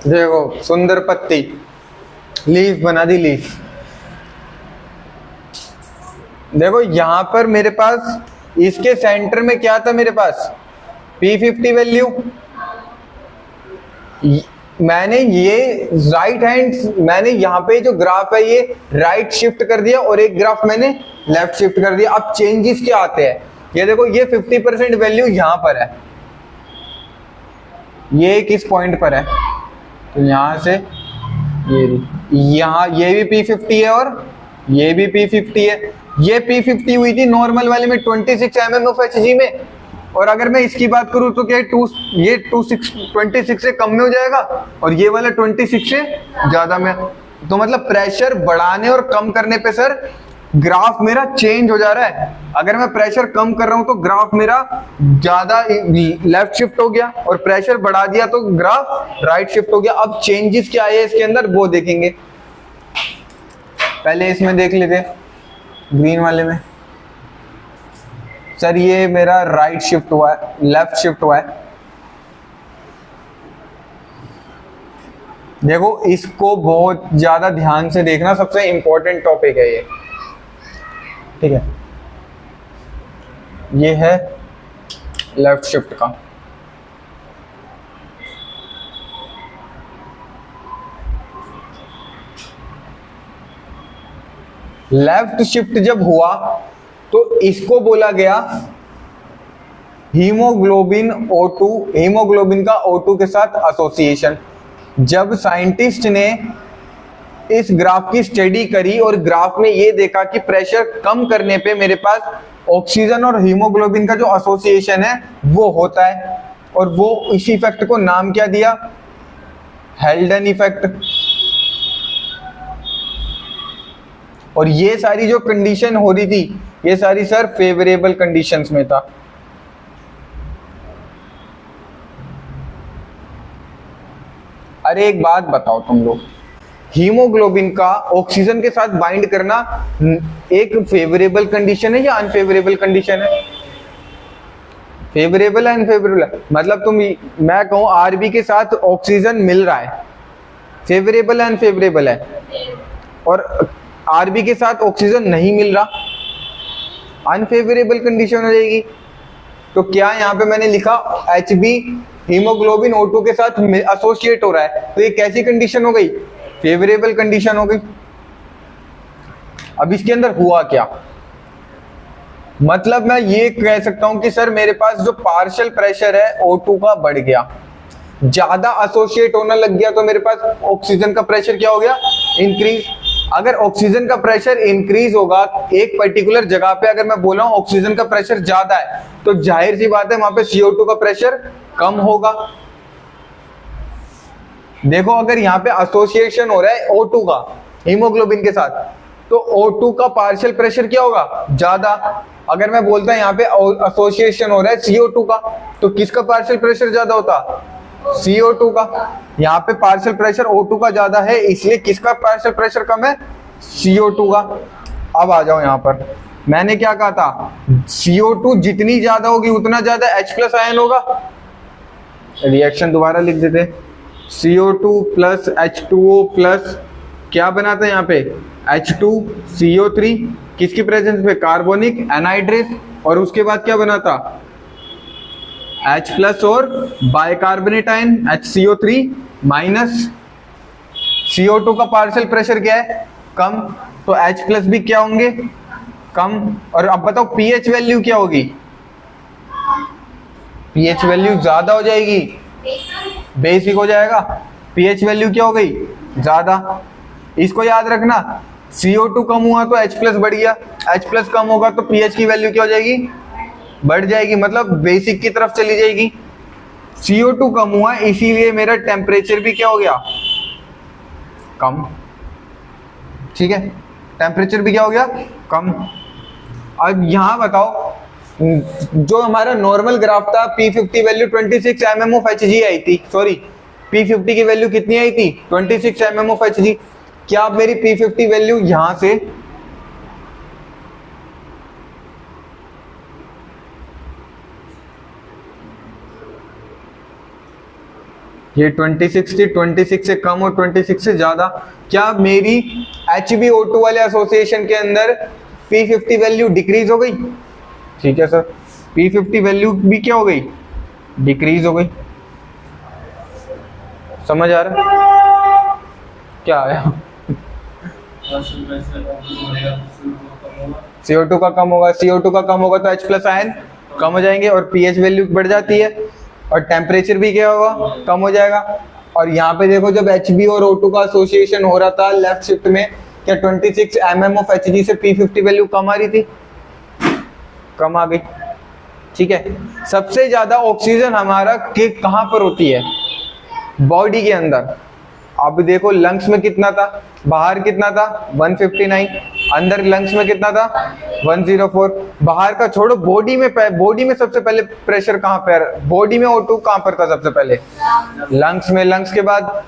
देखो सुंदर पत्ती, लीफ बना दी लीफ। देखो यहां पर मेरे पास इसके सेंटर में क्या था? मेरे पास P50 वैल्यू। मैंने ये मैंने यहाँ पे जो ग्राफ है ये राइट शिफ्ट कर दिया और एक ग्राफ मैंने लेफ्ट शिफ्ट कर दिया। अब चेंजेस क्या आते हैं? ये देखो, ये 50% वैल्यू यहाँ पर है, ये किस पॉइंट पर है? तो यहां से यहाँ ये भी P50 है और ये भी P50 है। ये P50 हुई थी नॉर्मल वाले में 26 mm ऑफ Hg में, और अगर मैं इसकी बात करूं तो क्या ये 26 से कम में हो जाएगा और ये वाला 26 से ज्यादा में। तो मतलब प्रेशर बढ़ाने और कम करने पे सर ग्राफ मेरा चेंज हो जा रहा है। अगर मैं प्रेशर कम कर रहा हूं तो ग्राफ मेरा ज्यादा लेफ्ट शिफ्ट हो गया और प्रेशर बढ़ा दिया तो ग्राफ राइट शिफ्ट हो गया। अब चेंजेस क्या है इसके अंदर वो देखेंगे। पहले इसमें देख लेते ग्रीन वाले में। सर ये मेरा राइट शिफ्ट हुआ है, लेफ्ट शिफ्ट हुआ है। देखो इसको बहुत ज्यादा ध्यान से देखना, सबसे इंपॉर्टेंट टॉपिक है ये, ठीक है। ये है लेफ्ट शिफ्ट का। लेफ्ट शिफ्ट जब हुआ तो इसको बोला गया हीमोग्लोबिन O2, हीमोग्लोबिन का O2 के साथ एसोसिएशन। जब साइंटिस्ट ने इस ग्राफ की स्टडी करी और ग्राफ में ये देखा कि प्रेशर कम करने पे मेरे पास ऑक्सीजन और हीमोग्लोबिन का जो एसोसिएशन है वो होता है, और वो इस इफेक्ट को नाम क्या दिया, हेल्डन इफेक्ट। और ये सारी जो कंडीशन हो रही थी ये सारी सर फेवरेबल कंडीशंस में था। अरे एक बात बताओ तुम लोग, हीमोग्लोबिन का ऑक्सीजन के साथ बाइंड करना एक फेवरेबल कंडीशन है या अनफेवरेबल कंडीशन है? फेवरेबल है अनफेवरेबल है? मतलब मैं कहूं आरबी के साथ ऑक्सीजन मिल रहा है, फेवरेबल है अनफेवरेबल है? और आरबी के साथ ऑक्सीजन नहीं मिल रहा, अनफेवरेबल कंडीशन हो जाएगी। तो क्या यहाँ पे मैंने लिखा HB हीमोग्लोबिन O2 के साथ एसोसिएट हो रहा है, तो ये कैसी कंडीशन हो गई? फेवरेबल कंडीशन हो गई। अब इसके अंदर हुआ क्या, मतलब मैं ये कह सकता हूं कि सर मेरे पास जो पार्शियल प्रेशर है O2 का बढ़ गया, ज्यादा एसोसिएट होने लग गया, तो मेरे पास ऑक्सीजन का प्रेशर क्या हो गया, इंक्रीज। अगर ऑक्सीजन का प्रेशर इंक्रीज होगा एक पर्टिकुलर जगह पे, अगर मैं बोल रहा हूं ऑक्सीजन का प्रेशर ज्यादा है, तो जाहिर सी बात है वहां पे CO2 का प्रेशर कम होगा। देखो अगर यहाँ पे एसोसिएशन हो रहा है O2 का हीमोग्लोबिन के साथ, तो O2 का पार्शियल प्रेशर क्या होगा, ज्यादा। अगर मैं बोलता हूं यहाँ पे एसोसिएशन हो रहा है CO2 का, तो किसका पार्शियल प्रेशर ज्यादा होता, CO2 का। यहाँ पे पार्शियल प्रेशर O2 का ज्यादा है, इसलिए किसका पार्शियल प्रेशर कम है, CO2 का। अब आ जाओ यहाँ पर, मैंने क्या कहा था, CO2 जितनी ज्यादा होगी उतना ज्यादा H+ आयन होगा। रिएक्शन दोबारा लिख देते, CO2 प्लस H2O प्लस क्या बनाता है यहाँ पे, H2CO3, किसकी प्रेजेंस में, कार्बोनिक एनहाइड्रेस, और उसके बाद क्या बनाता, H+ और bicarbonate ion HCO3 minus. CO2 का पार्शियल प्रेशर क्या है, कम, तो H+ भी क्या होंगे, कम। और अब बताओ pH वैल्यू क्या होगी, pH वैल्यू ज्यादा हो जाएगी, बेसिक हो जाएगा। pH वैल्यू क्या हो गई, ज्यादा। इसको याद रखना, CO2 कम हुआ तो H+ बढ़ गया, H+ कम होगा तो pH की वैल्यू क्या हो जाएगी, बढ़ जाएगी, मतलब बेसिक की तरफ चली जाएगी। CO2 कम हुआ इसीलिए मेरा टेम्परेचर भी क्या हो गया, कम, ठीक है, टेम्परेचर भी क्या हो गया, कम। अब यहां बताओ, जो हमारा नॉर्मल ग्राफ था P50 value 26 mm of Hg आई थी, सॉरी P50 की वैल्यू कितनी आई थी, 26 mm of Hg। क्या अब मेरी P50 वैल्यू यहां से ये 26 थी, 26 से कम और 26 से ज्यादा, क्या मेरी HbO2 वाले एसोसिएशन के अंदर P50 वैल्यू डिक्रीज हो गई, ठीक है सर, P50 वैल्यू भी क्या हो गई, डिक्रीज हो गई। समझ आ रहा है क्या आया, CO2 का कम होगा, CO2 का कम होगा तो H+ आयन कम हो जाएंगे और pH वैल्यू बढ़ जाती है और टेम्परेचर भी क्या होगा, कम हो जाएगा। और यहाँ पे देखो जब Hb और O2 का एसोसिएशन हो रहा था लेफ्ट शिफ्ट में, क्या 26 mm of Hg से P50 वैल्यू कम आ रही थी, कम आ गई। ठीक है। सबसे ज्यादा ऑक्सीजन हमारा के कहाँ पर होती है? बॉडी के अंदर। अब देखो लंग्स में कितना था, बाहर कितना था 159, अंदर लंग्स में कितना था 104। बाहर का छोड़ो, बॉडी में सबसे पहले प्रेशर कहाँ पर, बॉडी में O2 कहाँ पर था सबसे पहले? लंग्स में। लंग्स के बाद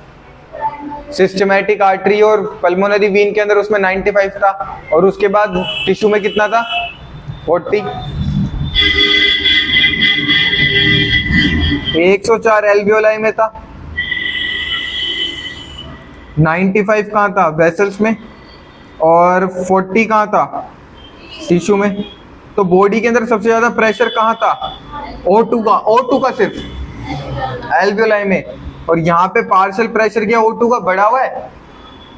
सिस्टमैटिक आर्टरी और पल्मोनरी वीन के अंदर उसमें 95 था, और उसके बाद टिश्यू में कितना था 40। 104 एल्वियोलाई में था, 95 कहाँ था वेसल्स में, और 40 कहाँ था टिश्यू में। तो बॉडी के अंदर सबसे ज्यादा प्रेशर कहाँ था? O2 का सिर्फ एल्वियोलाई में, और यहाँ पे पार्शियल प्रेशर क्या O2 का बढ़ा हुआ है।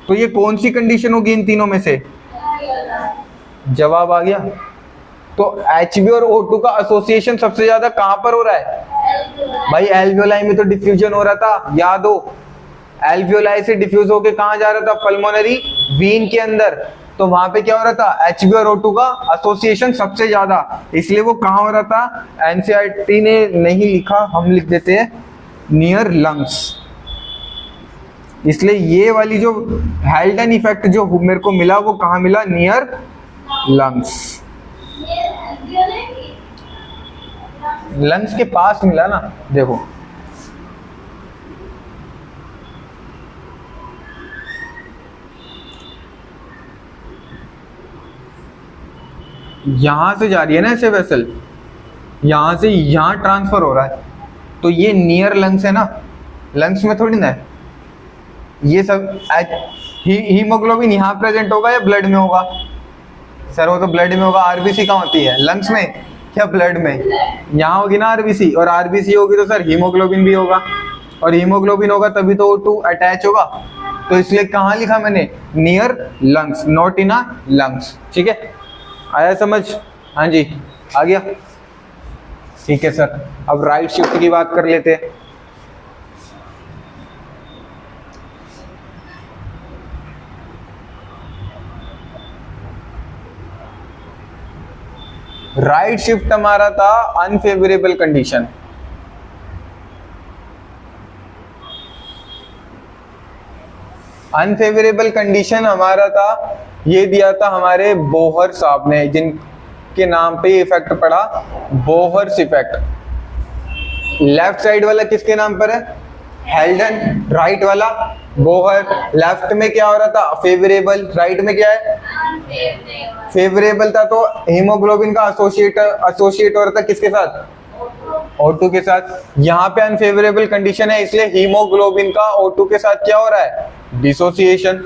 तो ये कौन सी कंडीशन होगी इन तीनों में से? जवाब आ गया। तो HB और O2 का एसोसिएशन सबसे ज्यादा कहाँ पर हो रहा है? भाई एल्वियोलाई में तो डिफ्यूजन हो रहा था, याद हो। एल्वियोलाई से डिफ्यूज होके कहाँ जा रहा था? पल्मोनरी वीन के अंदर। तो वहां पे क्या हो रहा था? HB और O2 का एसोसिएशन सबसे ज्यादा, इसलिए वो कहाँ हो रहा था? NCERT ने नहीं लिखा, हम लिख देते हैं नियर लंग्स। इसलिए ये वाली जो हेल्डन इफेक्ट जो मेरे को मिला वो कहाँ मिला? Near lungs. लंग्स के पास मिला ना। देखो यहां से जा रही है ना ऐसे वेसल, यहां से यहां ट्रांसफर हो रहा है, तो ये नियर लंग्स है ना। लंग्स में थोड़ी ना है ये सब। हीमोग्लोबिन यहाँ प्रेजेंट होगा या ब्लड में होगा? सर वो तो ब्लड में होगा। आरबीसी कहाँ होती है? लंग्स में क्या ब्लड में? यहाँ होगी ना आरबीसी, और आरबीसी होगी तो सर हीमोग्लोबिन भी होगा, और हीमोग्लोबिन होगा तभी तो O2 अटैच होगा। तो इसलिए कहाँ लिखा मैंने? Near lungs, not in lungs. ठीक है, आया समझ? हाँ जी, आ गया। ठीक है सर, अब राइट शिफ्ट की बात कर लेते हैं। राइट शिफ्ट हमारा था अनफेवरेबल कंडीशन। अनफेवरेबल कंडीशन हमारा था, ये दिया था हमारे बोहर साहब ने, जिनके नाम पे इफेक्ट पड़ा बोहर्स इफेक्ट। लेफ्ट साइड वाला किसके नाम पर है? हेल्डन। राइट वाला बोहर। लेफ्ट में क्या हो रहा था? फेवरेबल। राइट में क्या है? फेवरेबल था, तो हीमोग्लोबिन का एसोसिएट हो रहा था किसके साथ? O2 के साथ। यहाँ पे अनफेवरेबल कंडीशन है, इसलिए हीमोग्लोबिन का O2 के साथ क्या हो रहा है? डिसोसिएशन।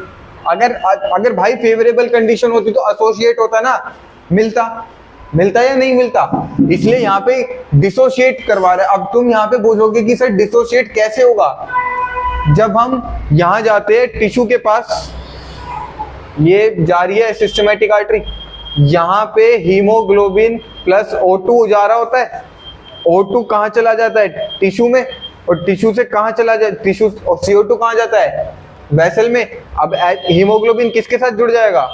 अगर भाई फेवरेबल कंडीशन होती तो एसोसिएट होता ना, मिलता या नहीं मिलता? इसलिए यहाँ पे डिसोशिएट करवा रहा है। अब तुम यहाँ पे बोलोगे कि सर डिसोशिएट कैसे होगा? जब हम यहाँ जाते हैं टिश्यू के पास, ये जा रही है सिस्टमैटिक आर्टरी, यहाँ पे हीमोग्लोबिन प्लस O2 जा रहा होता है। O2 कहाँ चला जाता है? टिश्यू में, और टिश्यू से कहाँ चला जाता है? टिश्यू और CO2 कहाँ जाता है? वेसल में। अब हीमोग्लोबिन किसके साथ जुड़ जाएगा?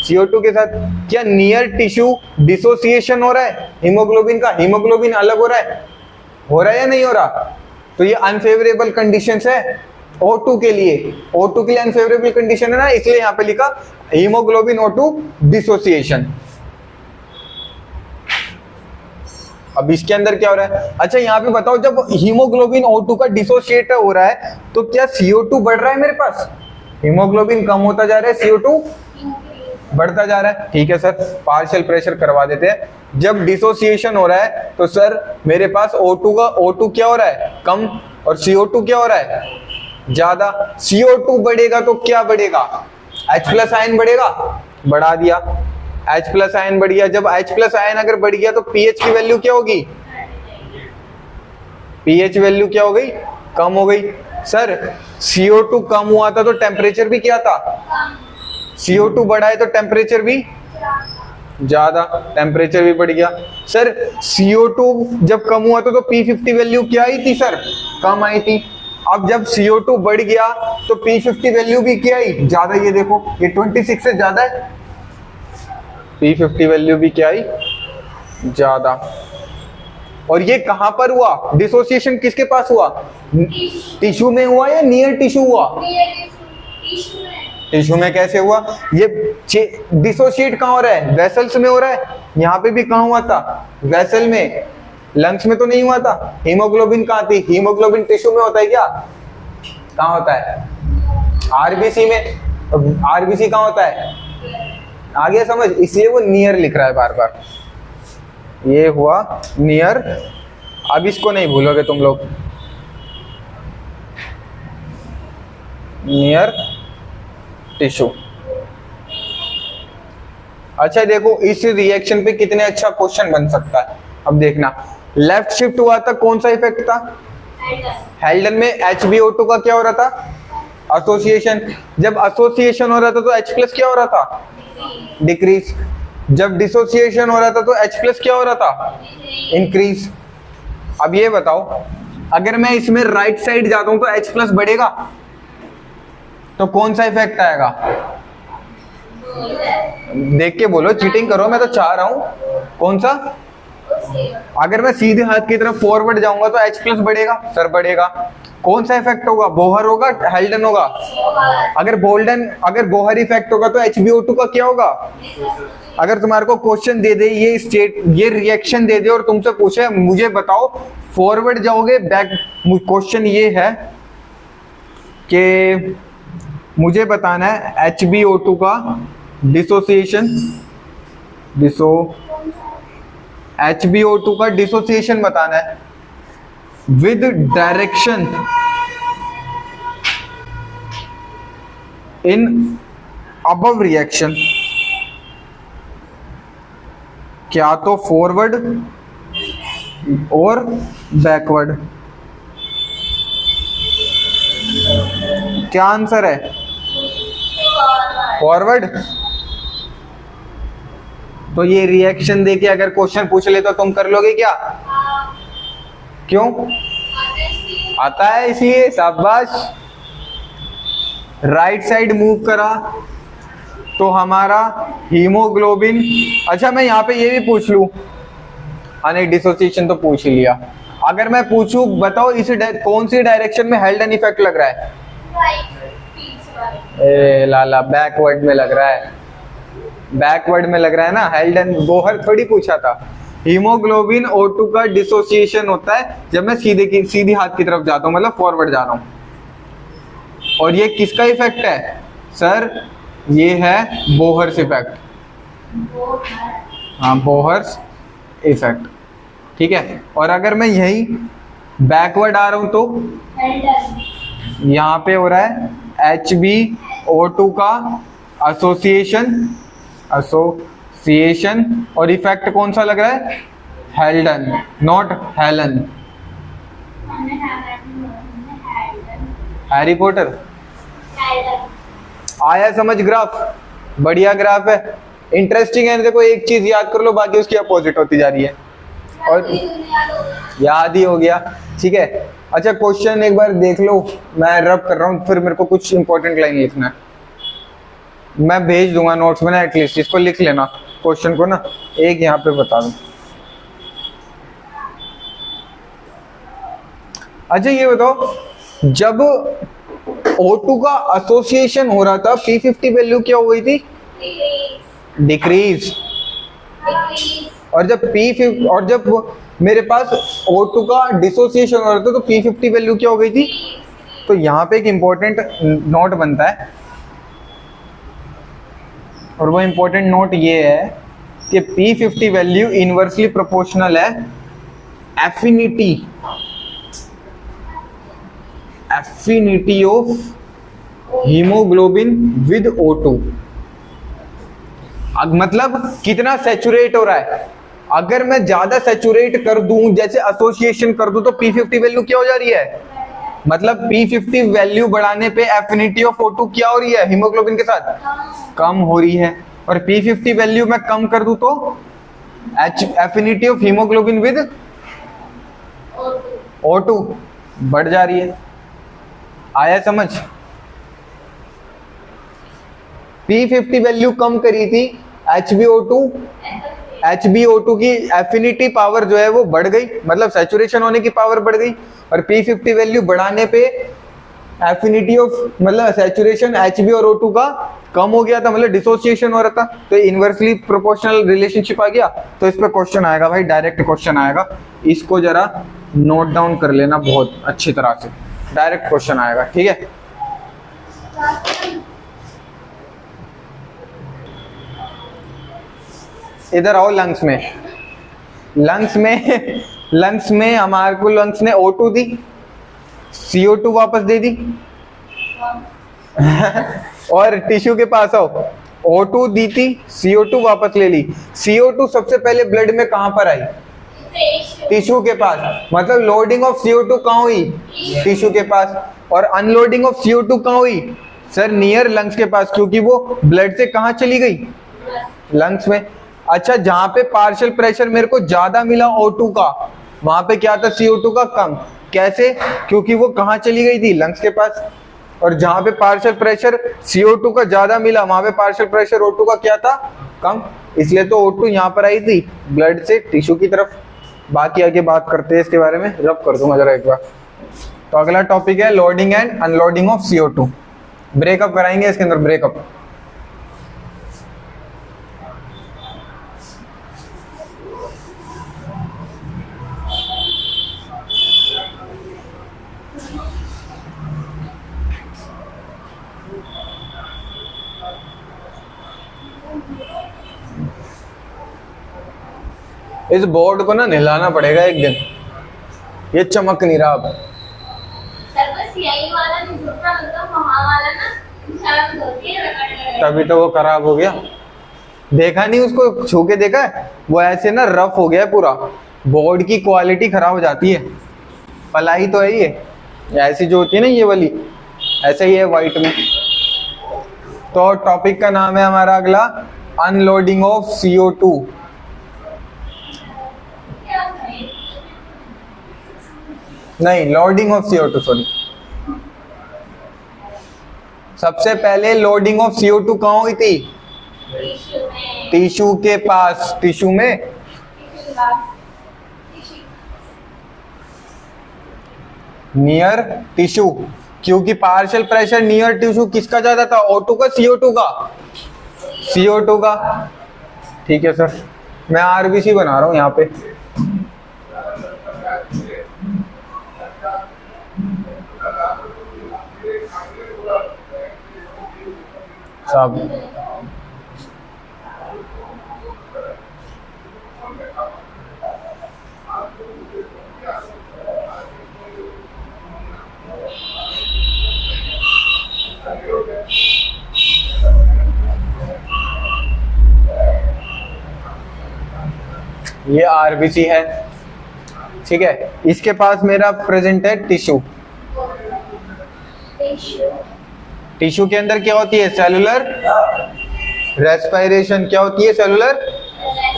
CO2 के साथ। क्या नियर टिश्यू डिसोसिएशन हो रहा है हीमोग्लोबिन का? हीमोग्लोबिन अलग हो रहा है या नहीं हो रहा? तो ये अनफेवरेबल कंडीशंस है O2 के लिए। O2 के लिए अनफेवरेबल कंडीशन है ना, इसलिए यहाँ पे लिखा हीमोग्लोबिन O2 डिसोसिएशन। अब इसके अंदर क्या हो रहा है? अच्छा यहाँ पे बताओ, जब हीमोग्लोबिन O2 का डिसोसिएट हो रहा है तो क्या CO2 बढ़ रहा है मेरे पास? हीमोग्लोबिन कम होता जा रहा है, CO2 बढ़ता जा रहा है। ठीक है सर, पार्शियल प्रेशर करवा देते हैं। जब डिसोसिएशन हो रहा है तो सर मेरे पास O2 क्या हो रहा है? कम, और CO2 क्या हो रहा है? ज्यादा। CO2 बढ़ेगा तो क्या बढ़ेगा? H+ आयन बढ़ेगा, बढ़ा दिया। H+ आयन बढ़ गया। जब H+ आयन अगर बढ़ गया तो pH की वैल्यू क्या होगी? pH वैल्यू क्या हो गई? कम हो गई। सर CO2 कम हुआ था तो टेम्परेचर भी क्या था? CO2 बढ़ा है तो टेम्परेचर भी ज्यादा, टेम्परेचर भी बढ़ गया। सर CO2 जब कम हुआ था तो P50 वैल्यू क्या आई थी सर? कम आई थी। अब जब CO2 बढ़ गया तो P50 वैल्यू भी क्या आई? ज्यादा। ये देखो ये 26 से ज्यादा है, P50 वैल्यू भी क्या आई? ज्यादा। और ये कहां पर हुआ डिसोसिएशन, किसके पास हुआ? टिश्यू में हुआ या नियर टिश्यू हुआ? टिश्यू में कैसे हुआ? ये डिसोशिएट कहाँ हो रहा है? वेसल्स में हो रहा है। यहाँ पे भी कहाँ हुआ था? वेसल में। लंग्स में तो नहीं हुआ था। हीमोग्लोबिन कहाँ थी? हीमोग्लोबिन टिश्यू में होता है क्या? कहाँ होता है? आरबीसी में। आरबीसी कहाँ होता है? आ गया समझ? इसलिए वो नियर लिख रहा है बार बार। ये हुआ नियर। अब इसको नहीं भूलोगे तुम लोग। Near tissue. अच्छा देखो इस रिएक्शन पे कितने अच्छा क्वेश्चन बन सकता है। अब देखना, लेफ्ट शिफ्ट हुआ था, कौन सा इफेक्ट था? हेल्डन में HbO2 का क्या हो रहा था? एसोसिएशन। जब एसोसिएशन हो रहा था तो H प्लस क्या हो रहा था? डिक्रीज। जब डिसोसिएशन हो रहा था तो H प्लस क्या हो रहा था? इंक्रीज। अब ये बताओ, अगर मैं इसमें राइट साइड जाता हूं तो H प्लस बढ़ेगा, तो कौन सा इफेक्ट आएगा? देख के बोलो, चीटिंग करो, मैं तो चाह रहा हूं। कौन सा? अगर मैं सीधे हाथ की तरफ फॉरवर्ड जाऊंगा तो H प्लस बढ़ेगा, सर बढ़ेगा। कौन सा इफेक्ट होगा? बोहर होगा, हेल्डन होगा? अगर बोहर इफेक्ट होगा तो HbO2 का क्या होगा? अगर तुम्हारे को क्वेश्चन दे दे, ये रिएक्शन दे दे और तुमसे पूछे मुझे बताओ फॉरवर्ड जाओगे बैक, क्वेश्चन ये है कि मुझे बताना है HbO2 का डिसोसिएशन, HbO2 का डिसोसिएशन बताना है with direction in above reaction, क्या तो फॉरवर्ड और बैकवर्ड। क्या आंसर है? फॉरवर्ड। तो ये रिएक्शन देके अगर क्वेश्चन पूछ ले तो तुम कर लोगे क्या? क्यों? आता है इसलिए। शाबाश। राइट साइड मूव करा तो हमारा हीमोग्लोबिन। अच्छा मैं यहाँ पे ये भी पूछ लूं, नहीं डिसोसिएशन तो पूछ ही लिया। अगर मैं पूछूं बताओ इस कौन सी डायरेक्शन में हेल्डन इफेक्ट लग रहा है? ए लाला, बैकवर्ड में लग रहा है। बैकवर्ड में लग रहा है ना। हेल्डन बोहर थोड़ी पूछा था। हीमोग्लोबिन O2 का डिसोसिएशन होता है जब मैं सीधी हाथ की तरफ जाता हूं, मतलब फॉरवर्ड जा रहा हूं। और ये किसका इफेक्ट है सर? ये है बोहर्स इफेक्ट। हाँ, बोहर्स इफेक्ट। ठीक है। और अगर मैं यही बैकवर्ड आ रहा हूं तो यहाँ पे हो रहा है HbO2 का एसोसिएशन और इफेक्ट कौन सा लग रहा है? हेल्डन, नॉट हेलन। Harry Potter. आया समझ? ग्राफ बढ़िया ग्राफ है, इंटरेस्टिंग है। देखो एक चीज याद कर लो, बाकी उसकी अपोजिट होती जा रही है और याद ही हो गया। ठीक है। अच्छा क्वेश्चन एक बार देख लो, मैं रब कर रहा हूँ, फिर मेरे को कुछ इंपॉर्टेंट लाइन लिखना है। मैं भेज दूंगा नोट्स में ना, एटलीस्ट इसको लिख लेना क्वेश्चन को ना, एक यहाँ पे बता दूं। अच्छा ये बताओ, जब O2 का एसोसिएशन हो रहा था P50 वैल्यू क्या हो गई थी? डिक्रीज। और जब मेरे पास O2 का डिसोसिएशन हो रहा था तो P50 वैल्यू क्या हो गई थी? तो यहाँ पे एक इंपॉर्टेंट नोट बनता है, और वो इंपॉर्टेंट नोट ये है कि P50 वैल्यू इनवर्सली प्रोपोर्शनल है affinity of haemoglobin with O2। मतलब कितना सैचुरेट हो रहा है। अगर मैं ज्यादा सैचुरेट कर दूं, जैसे एसोसिएशन कर दूं, तो P50 वैल्यू क्या हो जा रही है? मतलब P50 वैल्यू बढ़ाने पे एफिनिटी ऑफ O2 क्या हो रही है? हीमोग्लोबिन के साथ कम हो रही है। और P50 वैल्यू मैं कम कर दूं तो affinity of haemoglobin with O2 बढ़ जा रही है। आया समझ? P50 वैल्यू कम करी थी HbO2 HbO2 की एफिनिटी पावर जो है वो बढ़ गई, मतलब सैचुरेशन होने की पावर बढ़ गई, और P50 वैल्यू बढ़ाने पे एफिनिटी ऑफ मतलब सैचुरेशन Hb और O2 का कम हो गया था, मतलब डिसोसिएशन हो रहा था, तो इनवर्सली प्रोपोर्शनल रिलेशनशिप आ गया। तो इस पे क्वेश्चन आएगा भाई, डायरेक्ट क्वेश्चन आएगा, इसको जरा नोट डाउन कर लेना बहुत अच्छी तरह से, डायरेक्ट क्वेश्चन आएगा, ठीक है। इधर आओ लंग्स में, लंग्स में हमारे को लंग्स ने O2 दी, CO2 वापस दे दी और टिश्यू के पास आओ, O2 दी थी, CO2 वापस ले ली। CO2 सबसे पहले ब्लड में कहां पर आई? टिश्यू के पास, मतलब लोडिंग ऑफ CO2 कहां हुई? टिश्यू के पास। और अनलोडिंग ऑफ CO2 कहां हुई? सर नियर लंग्स के पास, क्योंकि वो ब्लड से कहां चली गई? लंग्स में। अच्छा, जहां पे पार्शियल प्रेशर मेरे को ज्यादा मिला O2 का, वहां पे क्या था? CO2 का कम। कैसे? क्योंकि वो कहां चली गई थी? लंग्स के पास। और जहां पे पार्शियल प्रेशर CO2 का ज्यादा मिला, वहां पे पार्शियल प्रेशर O2 का क्या था? कम। इसलिए तो O2 यहाँ पर आई थी ब्लड से टिश्यू की तरफ। बाकी आगे बात करते हैं इसके बारे में, रब कर दूंगा जरा एक बार। तो अगला टॉपिक है loading and unloading of CO2। Breakup कराएंगे इसके अंदर, ब्रेकअप। इस बोर्ड को ना नहलाना पड़ेगा एक दिन, ये चमक नहीं रहा अब। सर बस यही वाला जो दूसरा मतलब वहाँ वाला ना शर्म होती है, रगड़ तभी तो वो खराब हो गया। देखा नहीं उसको, छू के देखा है? वो ऐसे ना रफ हो गया है पूरा, बोर्ड की क्वालिटी खराब हो जाती है। पलाई तो है ये, ऐसी जो होती है ना ये वाली, ऐसे ही है वाइट में। तो टॉपिक का नाम है हमारा अगला अनलोडिंग ऑफ CO2। नहीं, लोडिंग ऑफ CO2, सॉरी। सबसे पहले लोडिंग ऑफ CO2 कहाँ हुई थी? टिश्यू के पास, टिश्यू में। नियर टिश्यू, क्योंकि पार्शियल प्रेशर नियर टिश्यू किसका ज्यादा था? O2 का, CO2 का? CO2 का। ठीक है सर, मैं RBC बना रहा हूं यहाँ पे। सब ये RBC है, ठीक है। इसके पास मेरा प्रेजेंट है टिश्यू। टिश्यू के अंदर क्या होती है? Cellular respiration. क्या होती है? Cellular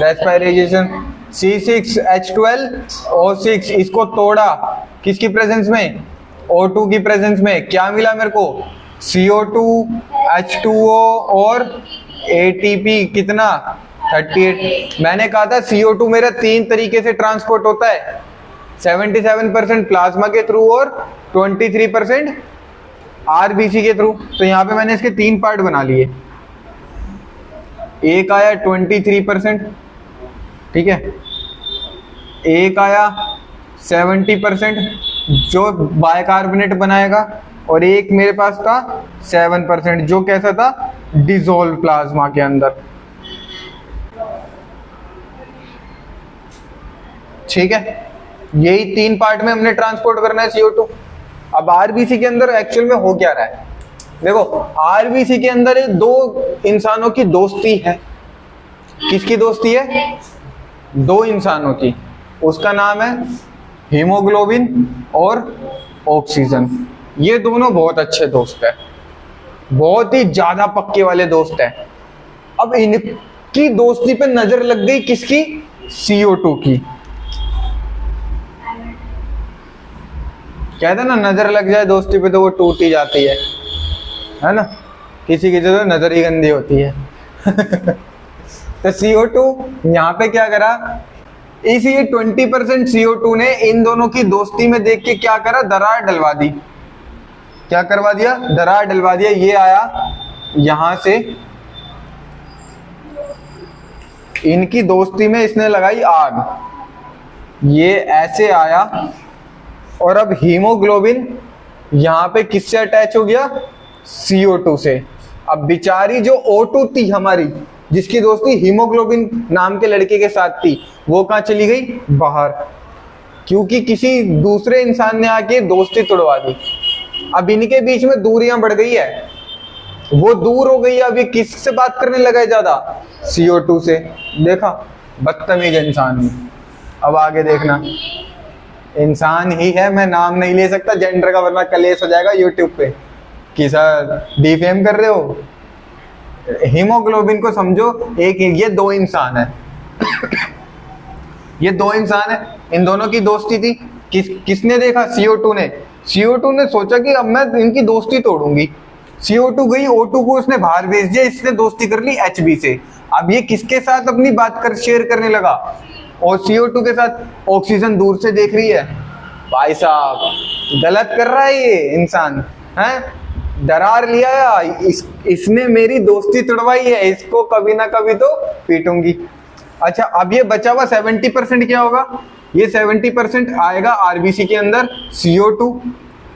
respiration. C6H12O6, इसको तोड़ा किसकी प्रेजेंस में? O2 की प्रेजेंस में। क्या मिला मेरे को? CO2, H2O और ATP। कितना? 38। मैंने कहा था CO2 मेरा 3 तरीके से ट्रांसपोर्ट होता है, 77% प्लाज्मा के थ्रू और 23% RBC के थ्रू। तो यहाँ पे मैंने इसके 3 पार्ट बना लिए। एक आया 23%, ठीक है, एक आया 70% जो बाइकार्बोनेट बनाएगा, और एक मेरे पास था 7% जो कैसा था? डिसॉल्व प्लाज्मा के अंदर, ठीक है। यही 3 पार्ट में हमने ट्रांसपोर्ट करना है CO2। अब RBC के अंदर एक्चुअल में हो क्या रहा है? देखो, RBC के अंदर 2 इंसानों की दोस्ती है। किसकी दोस्ती है? 2 इंसानों की। उसका नाम है हीमोग्लोबिन और ऑक्सीजन। ये दोनों बहुत अच्छे दोस्त हैं, बहुत ही ज्यादा पक्के वाले दोस्त हैं। अब इनकी दोस्ती पे नजर लग गई किसकी? CO2 की। कहते ना, नजर लग जाए दोस्ती पे तो वो टूट ही जाती है ना। किसी की तो नजर ही गंदी होती है। तो CO2 यहाँ पे क्या करा, इसी 20% CO2 ने इन दोनों की दोस्ती में देख के क्या करा, दरार डलवा दी। क्या करवा दिया, दरार डलवा दिया। ये आया यहां से, इनकी दोस्ती में इसने लगाई आग, ये ऐसे आया और अब हीमोग्लोबिन यहां पे किससे अटैच हो गया, CO2 से। अब बेचारी जो O2 थी हमारी, जिसकी दोस्ती हीमोग्लोबिन नाम के लड़के के साथ थी, वो कहां चली गई, बाहर, क्योंकि किसी दूसरे इंसान ने आके दोस्ती तोड़वा दी। अब इनके बीच में दूरियां बढ़ गई है, वो दूर हो गई है। अब ये किससे बात करने लगा है ज्यादा, CO2 से। देखा, बदतमीज इंसान ही। अब आगे देखना, इंसान ही है, मैं नाम नहीं ले सकता जेंडर का, वरना कलेश हो जाएगा यूट्यूब पे कि सर डिफेम कर रहे हो। हीमोग्लोबिन को समझो एक, ये दो इंसान है ये दो इंसान है, इन दोनों की दोस्ती थी। किसने देखा, CO2 ने। CO2 ने सोचा कि अब मैं इनकी दोस्ती तोड़ूंगी। CO2 गई, O2 को उसने बाहर भेज दिया, इसने दोस्ती कर ली HB से। अब ये किसके साथ अपनी बात कर शेयर करने लगा, और CO2 के साथ ऑक्सीजन दूर से देख रही है। भाई साहब गलत कर रहा है ये इंसान, है, दरार लिया है, इसने मेरी दोस्ती तोड़वाई है, इसको कभी ना कभी तो पीटूंगी। अच्छा, अब ये बचा हुआ 70% क्या होगा, ये 70% आएगा RBC के अंदर CO2।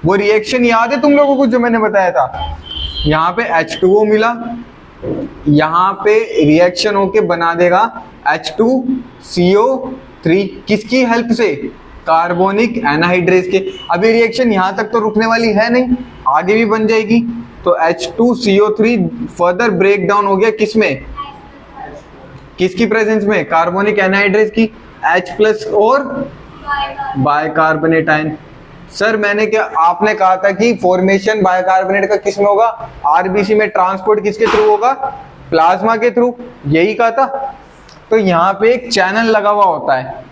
वो रिएक्शन याद है तुम लोगों को जो मैंने बताया था, यहाँ पे H2O मिला, यहाँ पे रिएक्शन होके बना देगा H2CO3, किसकी हेल्प से, कार्बोनिक एनहाइड्रेज के। अभी रिएक्शन यहाँ तक तो रुकने वाली है नहीं, आगे भी बन जाएगी। तो H2CO3 फर्दर ब्रेक डाउन हो गया किसमें, किसकी प्रेजेंस में, कार्बोनिक एनहाइड्रेज की, H+ और बाइकार्बोनेट आयन। सर मैंने क्या, आपने कहा था कि फॉर्मेशन बाइकार्बोनेट का किस में होगा, RBC में। ट्रांसपोर्ट किसके थ्रू होगा, प्लाज्मा के थ्रू, यही कहा था। तो यहाँ पे एक चैनल लगा हुआ होता है,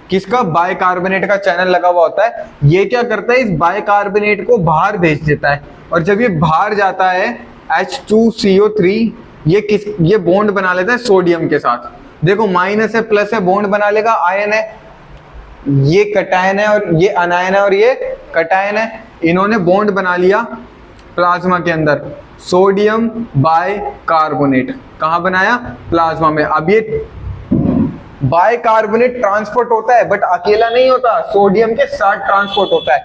किसका, बाइकार्बोनेट का चैनल लगा हुआ होता है। ये क्या करता है, इस बाइकार्बोनेट को बाहर भेज देता है, और जब ये बाहर जाता है H2CO3, ये बॉन्ड बना लेता है सोडियम के साथ। देखो माइनस है प्लस है, बॉन्ड बना लेगा, आयन है, ये कटायन है और ये अनायन है और ये कटायन है। इन्होंने बॉन्ड बना लिया प्लाज्मा के अंदर, सोडियम बाइकार्बोनेट। कहाँ बनाया, प्लाज्मा में। अब ये बाइकार्बोनेट ट्रांसपोर्ट होता है, बट अकेला नहीं होता, सोडियम के साथ ट्रांसपोर्ट होता है,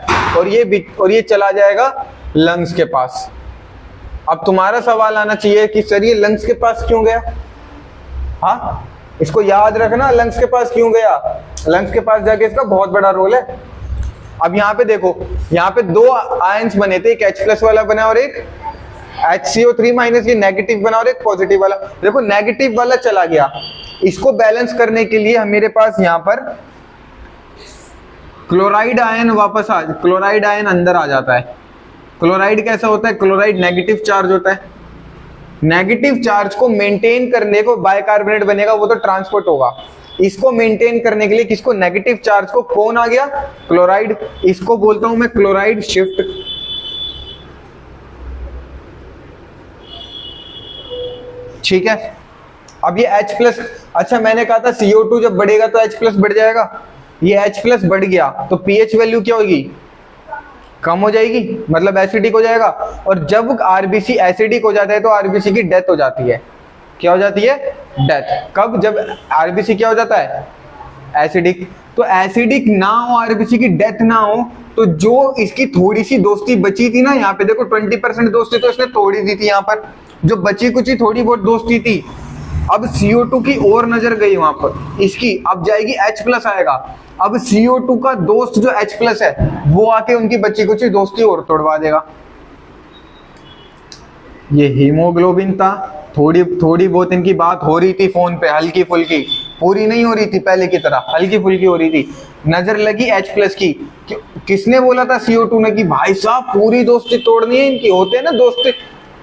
और ये चला जाएगा लंग्स के पास। अब तुम्हारा सवाल आना चाहिए कि सर ये लंग्स के पास क्यों गया, हाँ इसको याद रखना, लंग्स के पास क्यों गया। लंग्स के पास जाके इसका बहुत बड़ा रोल है। अब यहाँ पे देखो, यहाँ पे दो आयंस बने थे, एक H+ वाला बना और एक HCO3- ये नेगेटिव बना और एक पॉजिटिव वाला। देखो नेगेटिव वाला चला गया, इसको बैलेंस करने के लिए मेरे पास यहाँ पर क्लोराइड आयन क्लोराइड आयन अंदर आ जाता है। क्लोराइड कैसा होता है, क्लोराइड नेगेटिव चार्ज होता है। नेगेटिव चार्ज को मेंटेन करने को बाइकार्बोनेट बनेगा, वो तो ट्रांसपोर्ट होगा। इसको मेंटेन करने के लिए किसको, नेगेटिव चार्ज को, कौन आ गया, क्लोराइड। इसको बोलता हूं मैं क्लोराइड शिफ्ट। ठीक है, अब ये H+, अच्छा मैंने कहा था CO2 जब बढ़ेगा तो H+ बढ़ जाएगा, ये H+ बढ़ गया तो pH वैल्यू क्या होगी, कम हो जाएगी, मतलब एसिडिक हो जाएगा। और जब RBC एसिडिक हो जाता है तो RBC की डेथ हो जाती है। क्या हो जाती है, डेथ। कब, जब RBC क्या हो जाता है, एसिडिक। तो एसिडिक ना हो, RBC की डेथ ना हो, तो जो इसकी थोड़ी सी दोस्ती बची थी ना, यहाँ पे देखो 20% दोस्ती तो इसने तोड़ी दी थी। यहाँ पर जो बची कुची थोड़ी बहुत दोस्ती थी, अब CO2 की और नजर गई वहां पर इसकी, अब जाएगी H+ आएगा। अब CO2 का दोस्त जो H+ है, वो आके उनकी बची कुची दोस्ती और तोड़वा देगा। ये हीमोग्लोबिन था, थोड़ी बहुत इनकी बात हो रही थी फोन पे, हल्की फुल्की, पूरी नहीं हो रही थी पहले की तरह, हल्की फुल्की हो रही थी। नजर लगी H+ की, किसने बोला था, CO2 ने, कि भाई साहब पूरी दोस्ती तोड़नी है इनकी। होते हैं ना दोस्ती,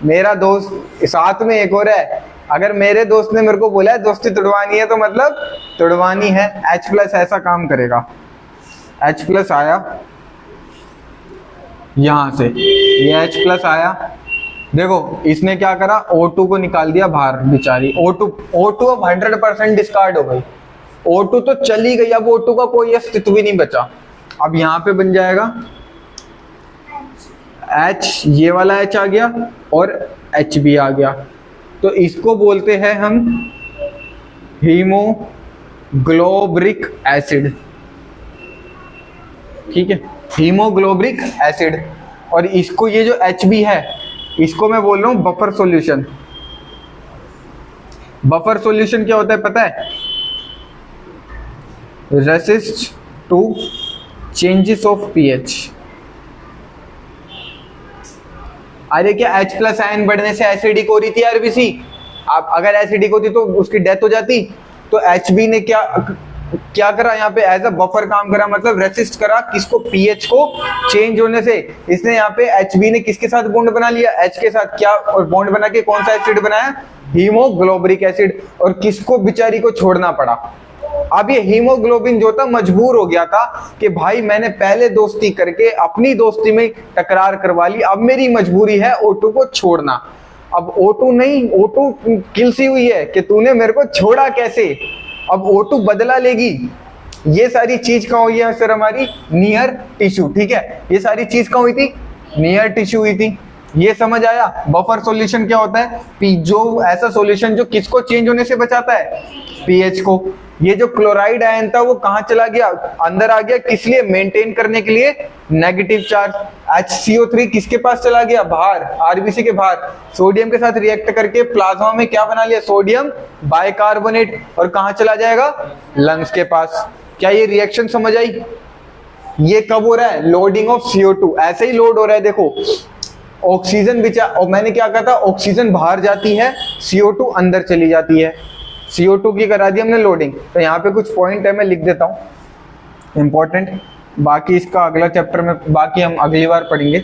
मेरा दोस्त साथ में एक और है, अगर मेरे दोस्त ने मेरे को बोला है दोस्ती तुड़वानी है तो मतलब तुड़वानी है। H+ ऐसा काम करेगा। H+ आया यहां से, ये H+ आया देखो इसने क्या करा, O2 को निकाल दिया बाहर बेचारी। O2 अब 100% डिस्कार्ड हो गई। O2 तो चली गई, अब O2 का कोई अस्तित्व भी नहीं बचा। अब यहाँ पे बन जाएगा H, ये वाला H आ गया और H भी आ गया। तो इसको बोलते हैं हम हीमोग्लोबिक एसिड। ठीक है, हीमोग्लोबिक एसिड। और इसको ये जो H भी है इसको मैं बोल रहा हूं बफर सॉल्यूशन। बफर सॉल्यूशन क्या होता है पता है? Resist to changes of pH. अरे क्या H प्लस आयन बढ़ने से एसिडिक हो रही थी आरबीसी? आप अगर एसिडिक होती तो उसकी डेथ हो जाती। तो HB ने क्या करा यहाँ पे, एज अ बफर काम करा, मतलब रेसिस्ट करा किसको, पीएच को चेंज होने से। इसने यहाँ पे HB ने किसके साथ बॉन्ड बना लिया, H के साथ। क्या, और बॉन्ड बना के कौन सा एसिड बनाया, हीमोग्लोबिक एसिड। और किसको बेचारी को छोड़ना पड़ा। अब ये हीमोग्लोबिन जो था मजबूर हो गया था कि भाई मैंने पहले दोस्ती करके अपनी दोस्ती में तकरार करवा ली, अब मेरी मजबूरी है O2 को छोड़ना। अब O2 नहीं, O2 किल सी हुई है कि तूने मेरे को छोड़ा कैसे। अब O2 बदला लेगी। ये सारी चीज कहाँ हुई है सर, हमारी नियर टिश्यू। ठीक है, ये सारी चीज कहाँ हुई थी, नियर टिश्यू हुई थी। ये समझ आया। बफर सॉल्यूशन क्या होता है, जो ऐसा सॉल्यूशन जो किसको चेंज होने से बचाता है, पीएच को। ये जो क्लोराइड आयन था वो कहाँ चला गया, अंदर आ गया। किस लिए, मेंटेन करने के लिए नेगेटिव चार्ज। HCO3 किसके पास चला गया, बाहर, आरबीसी के बाहर। सोडियम के साथ रिएक्ट करके प्लाज्मा में क्या बना लिया, सोडियम बाइकार्बोनेट। और कहाँ चला जाएगा, लंग्स के पास। क्या ये रिएक्शन समझ आई? ये कब हो रहा है, लोडिंग ऑफ CO2। ऐसे ही लोड हो रहा है, देखो ऑक्सीजन और मैंने क्या कहा था, ऑक्सीजन बाहर जाती है, CO2 अंदर चली जाती है। CO2 की करा दी हमने लोडिंग। तो यहाँ पे कुछ पॉइंट है, मैं लिख देता हूँ इंपॉर्टेंट। बाकी इसका अगला चैप्टर में, बाकी हम अगली बार पढ़ेंगे।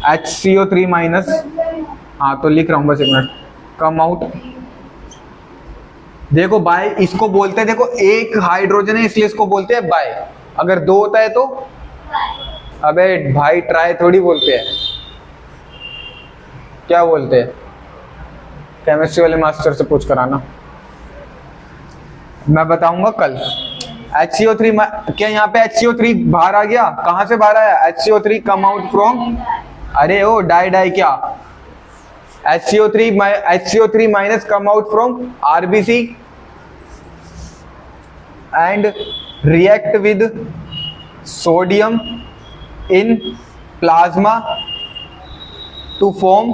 HCO3 माइनस, हाँ तो लिख रहा हूँ बस एक मिनट, कम आउट। देखो बाय इसको बोलते हैं, देखो एक हाइड्रोजन है इसलिए इसको बोलते हैं बाय। अगर दो होता है तो, अबे भाई ट्राई थोड़ी बोलते हैं, क्या बोलते हैं, केमिस्ट्री वाले मास्टर से पूछ कर आना, मैं बताऊंगा कल। HCO3 क्या यहाँ पे HCO3 बाहर आ गया, कहां से बाहर आया, HCO3 कम आउट फ्रॉम, अरे ओ डाई क्या, HCO3 minus come out from RBC and react with sodium in plasma to form,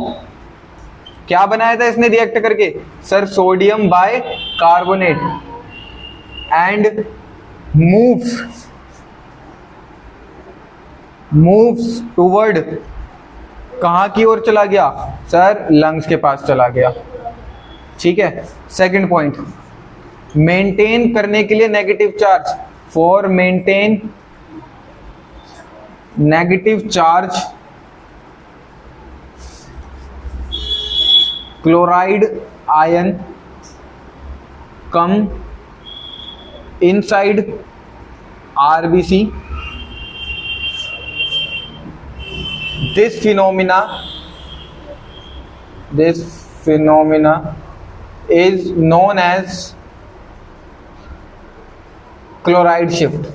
क्या बनाया था इसने रिएक्ट करके sir, sodium bicarbonate and moves toward, कहां की ओर चला गया सर, लंग्स के पास चला गया। ठीक है, सेकंड पॉइंट, मेंटेन करने के लिए negative charge, for maintain negative charge chloride ion come inside RBC। This phenomena is known as chloride shift।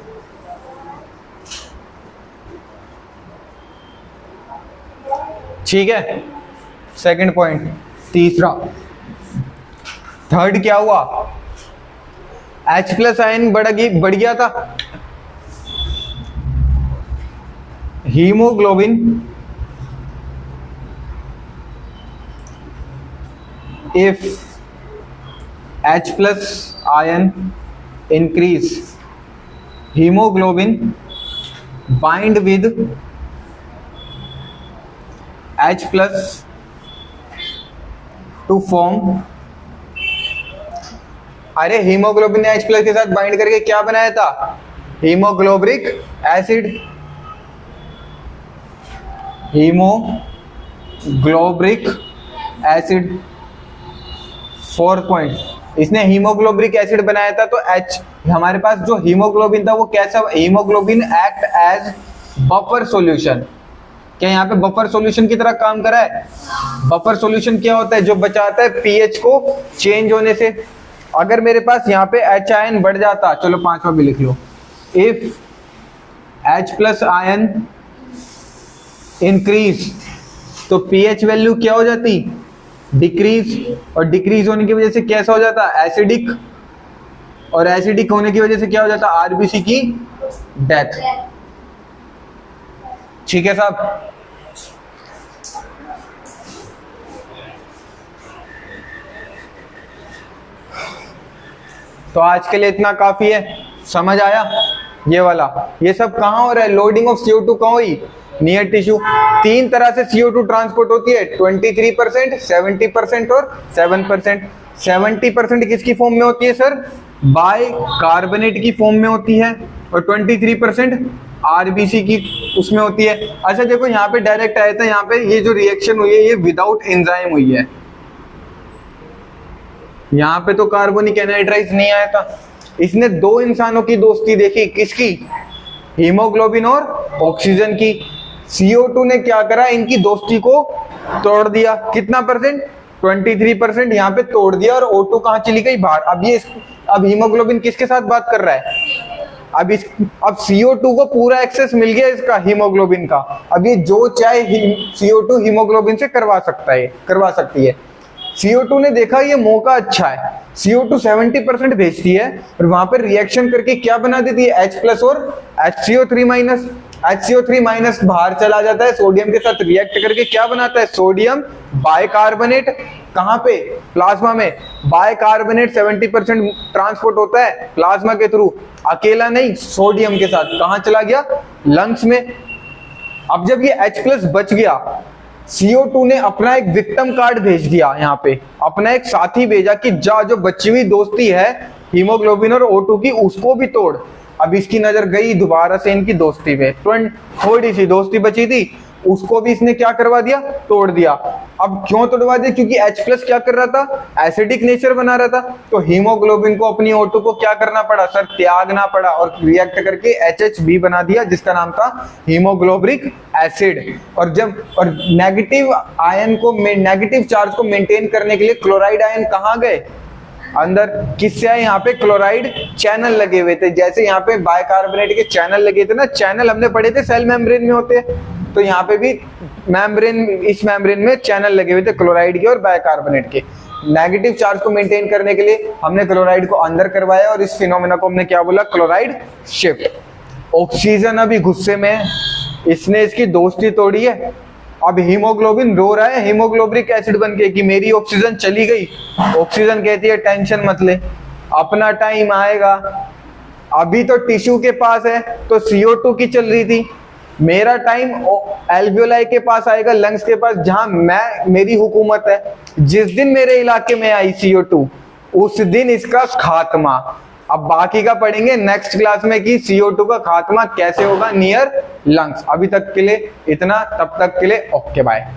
ठीक है, सेकंड पॉइंट। तीसरा, थर्ड क्या हुआ, H प्लस आयन बढ़ गया था, haemoglobin if H plus ion increase, hemoglobin bind with H plus to form, अरे haemoglobin ने H प्लस के साथ बाइंड करके क्या बनाया था, हीमोग्लोबिक एसिड, हीमोग्लोबिक एसिड। फोर्थ पॉइंट, इसने हीमोग्लोबिक एसिड बनाया था तो H, हमारे पास जो हीमोग्लोबिन था वो कैसा, haemoglobin act as buffer solution. क्या यहाँ पे बफर सॉल्यूशन की तरह काम करा है? बफर सॉल्यूशन क्या होता है? जो बचाता है पीएच को चेंज होने से। अगर मेरे पास यहाँ पे H आयन बढ़ जाता, चलो 5वां भी लिख लो, if H plus ion increase, तो पीएच वैल्यू क्या हो जाती? डिक्रीज। और डिक्रीज होने की वजह से कैसा हो जाता? एसिडिक। और एसिडिक होने की वजह से क्या हो जाता? आरबीसी की डेथ। ठीक है साहब? तो आज के लिए इतना काफी है। समझ आया? ये वाला, ये सब कहाँ हो रहा है? लोडिंग ऑफ CO2 कहाँ हुई? Near tissue. 3 तरह से CO2 ट्रांसपोर्ट होती है, 23%, 70% और 7%। 70% किसकी फॉर्म में होती है सर? बाय कार्बोनेट की फॉर्म में होती है, और 23% आरबीसी की उसमें होती है। अच्छा देखो, यहाँ पे डायरेक्ट आया था, यहाँ पे ये जो रिएक्शन हुई है ये विदाउट एंजाइम हुई है। यहाँ पे तो कार्बोनिक एनहाइड्राइड नहीं आया था। इसने 2 इंसानों की दोस्ती देखी, किसकी? हीमोग्लोबिन और ऑक्सीजन की। CO2 ने क्या करा? इनकी दोस्ती को तोड़ दिया। कितना परसेंट? 23% यहाँ पे तोड़ दिया, और O2 कहाँ चली गई? बाहर। अब हीमोग्लोबिन किसके साथ बात कर रहा है? अब CO2 को पूरा एक्सेस मिल गया इसका, हीमोग्लोबिन का। अब ये जो चाहे CO2 हीमोग्लोबिन से करवा सकती है। CO2 ने देखा ये मौका अच्छा है, CO2 70% भेजती है, और वहां पर रिएक्शन करके क्या बना देती है? H प्लस और HCO3 HCO3 बाहर चला जाता है, सोडियम के साथ रिएक्ट करके क्या बनाता है? Sodium bicarbonate. कहाँ पे? प्लाज्मा में। बाइकार्बोनेट 70% ट्रांसपोर्ट होता है प्लाज्मा के थ्रू, अकेला नहीं, सोडियम के साथ। कहाँ चला गया? लंग्स में। अब जब ये H प्लस बच गया, CO2 ने अपना एक विक्टिम कार्ड भेज दिया, यहाँ पे अपना एक साथी भेजा कि जा जो बची हुई दोस्ती है हीमोग्लोबिन और O2 की, उसको भी तोड़। अब इसकी नजर गई दोबारा से इनकी दोस्ती पे, थोड़ी सी दोस्ती बची थी, उसको भी इसने क्या करवा दिया? तोड़ दिया। अब क्यों तोड़वा दिया? क्योंकि H प्लस क्या कर रहा था? एसिडिक नेचर बना रहा था। तो हीमोग्लोबिन को अपनी O2 को क्या करना पड़ा सर? त्यागना पड़ा, और रिएक्ट करके HHB बना दिया, जिसका नाम था हीमोग्लोबिक एसिड। और नेगेटिव आयन को, नेगेटिव चार्ज को मेंटेन करने के लिए क्लोराइड आयन कहाँ गए? अंदर। किससे आए? यहाँ पे क्लोराइड चैनल लगे हुए थे। जैसे यहाँ पे बाइकार्बोनेट के चैनल लगे थे ना, चैनल हमने पढ़े थे सेल मेम्ब्रेन में होते हैं, तो यहाँ पे भी इस मेम्ब्रेन में चैनल लगे हुए थे क्लोराइड के और बाइकार्बोनेट के। नेगेटिव चार्ज को मेंटेन करने के लिए हमने क्लोराइड को अंदर करवाया, और इस फिनोमेना को हमने क्या बोला? Chloride shift. ऑक्सीजन अभी गुस्से में है, इसने इसकी दोस्ती तोड़ी है। अब हीमोग्लोबिन रो रहा है हीमोग्लोबिक एसिड बन के कि मेरी ऑक्सीजन चली गई। ऑक्सीजन कहती है टेंशन मत ले, अपना टाइम आएगा। अभी तो टिश्यू के पास है तो CO2 की चल रही थी, मेरा टाइम एल्वियोलाई के पास आएगा, लंग्स के पास, जहां मेरी हुकूमत है। जिस दिन मेरे इलाके में आई CO2, उस दिन इसका खात्मा। अब बाकी का पढ़ेंगे नेक्स्ट क्लास में कि CO2 का खात्मा कैसे होगा नियर लंग्स। अभी तक के लिए इतना, तब तक के लिए ओके बाय।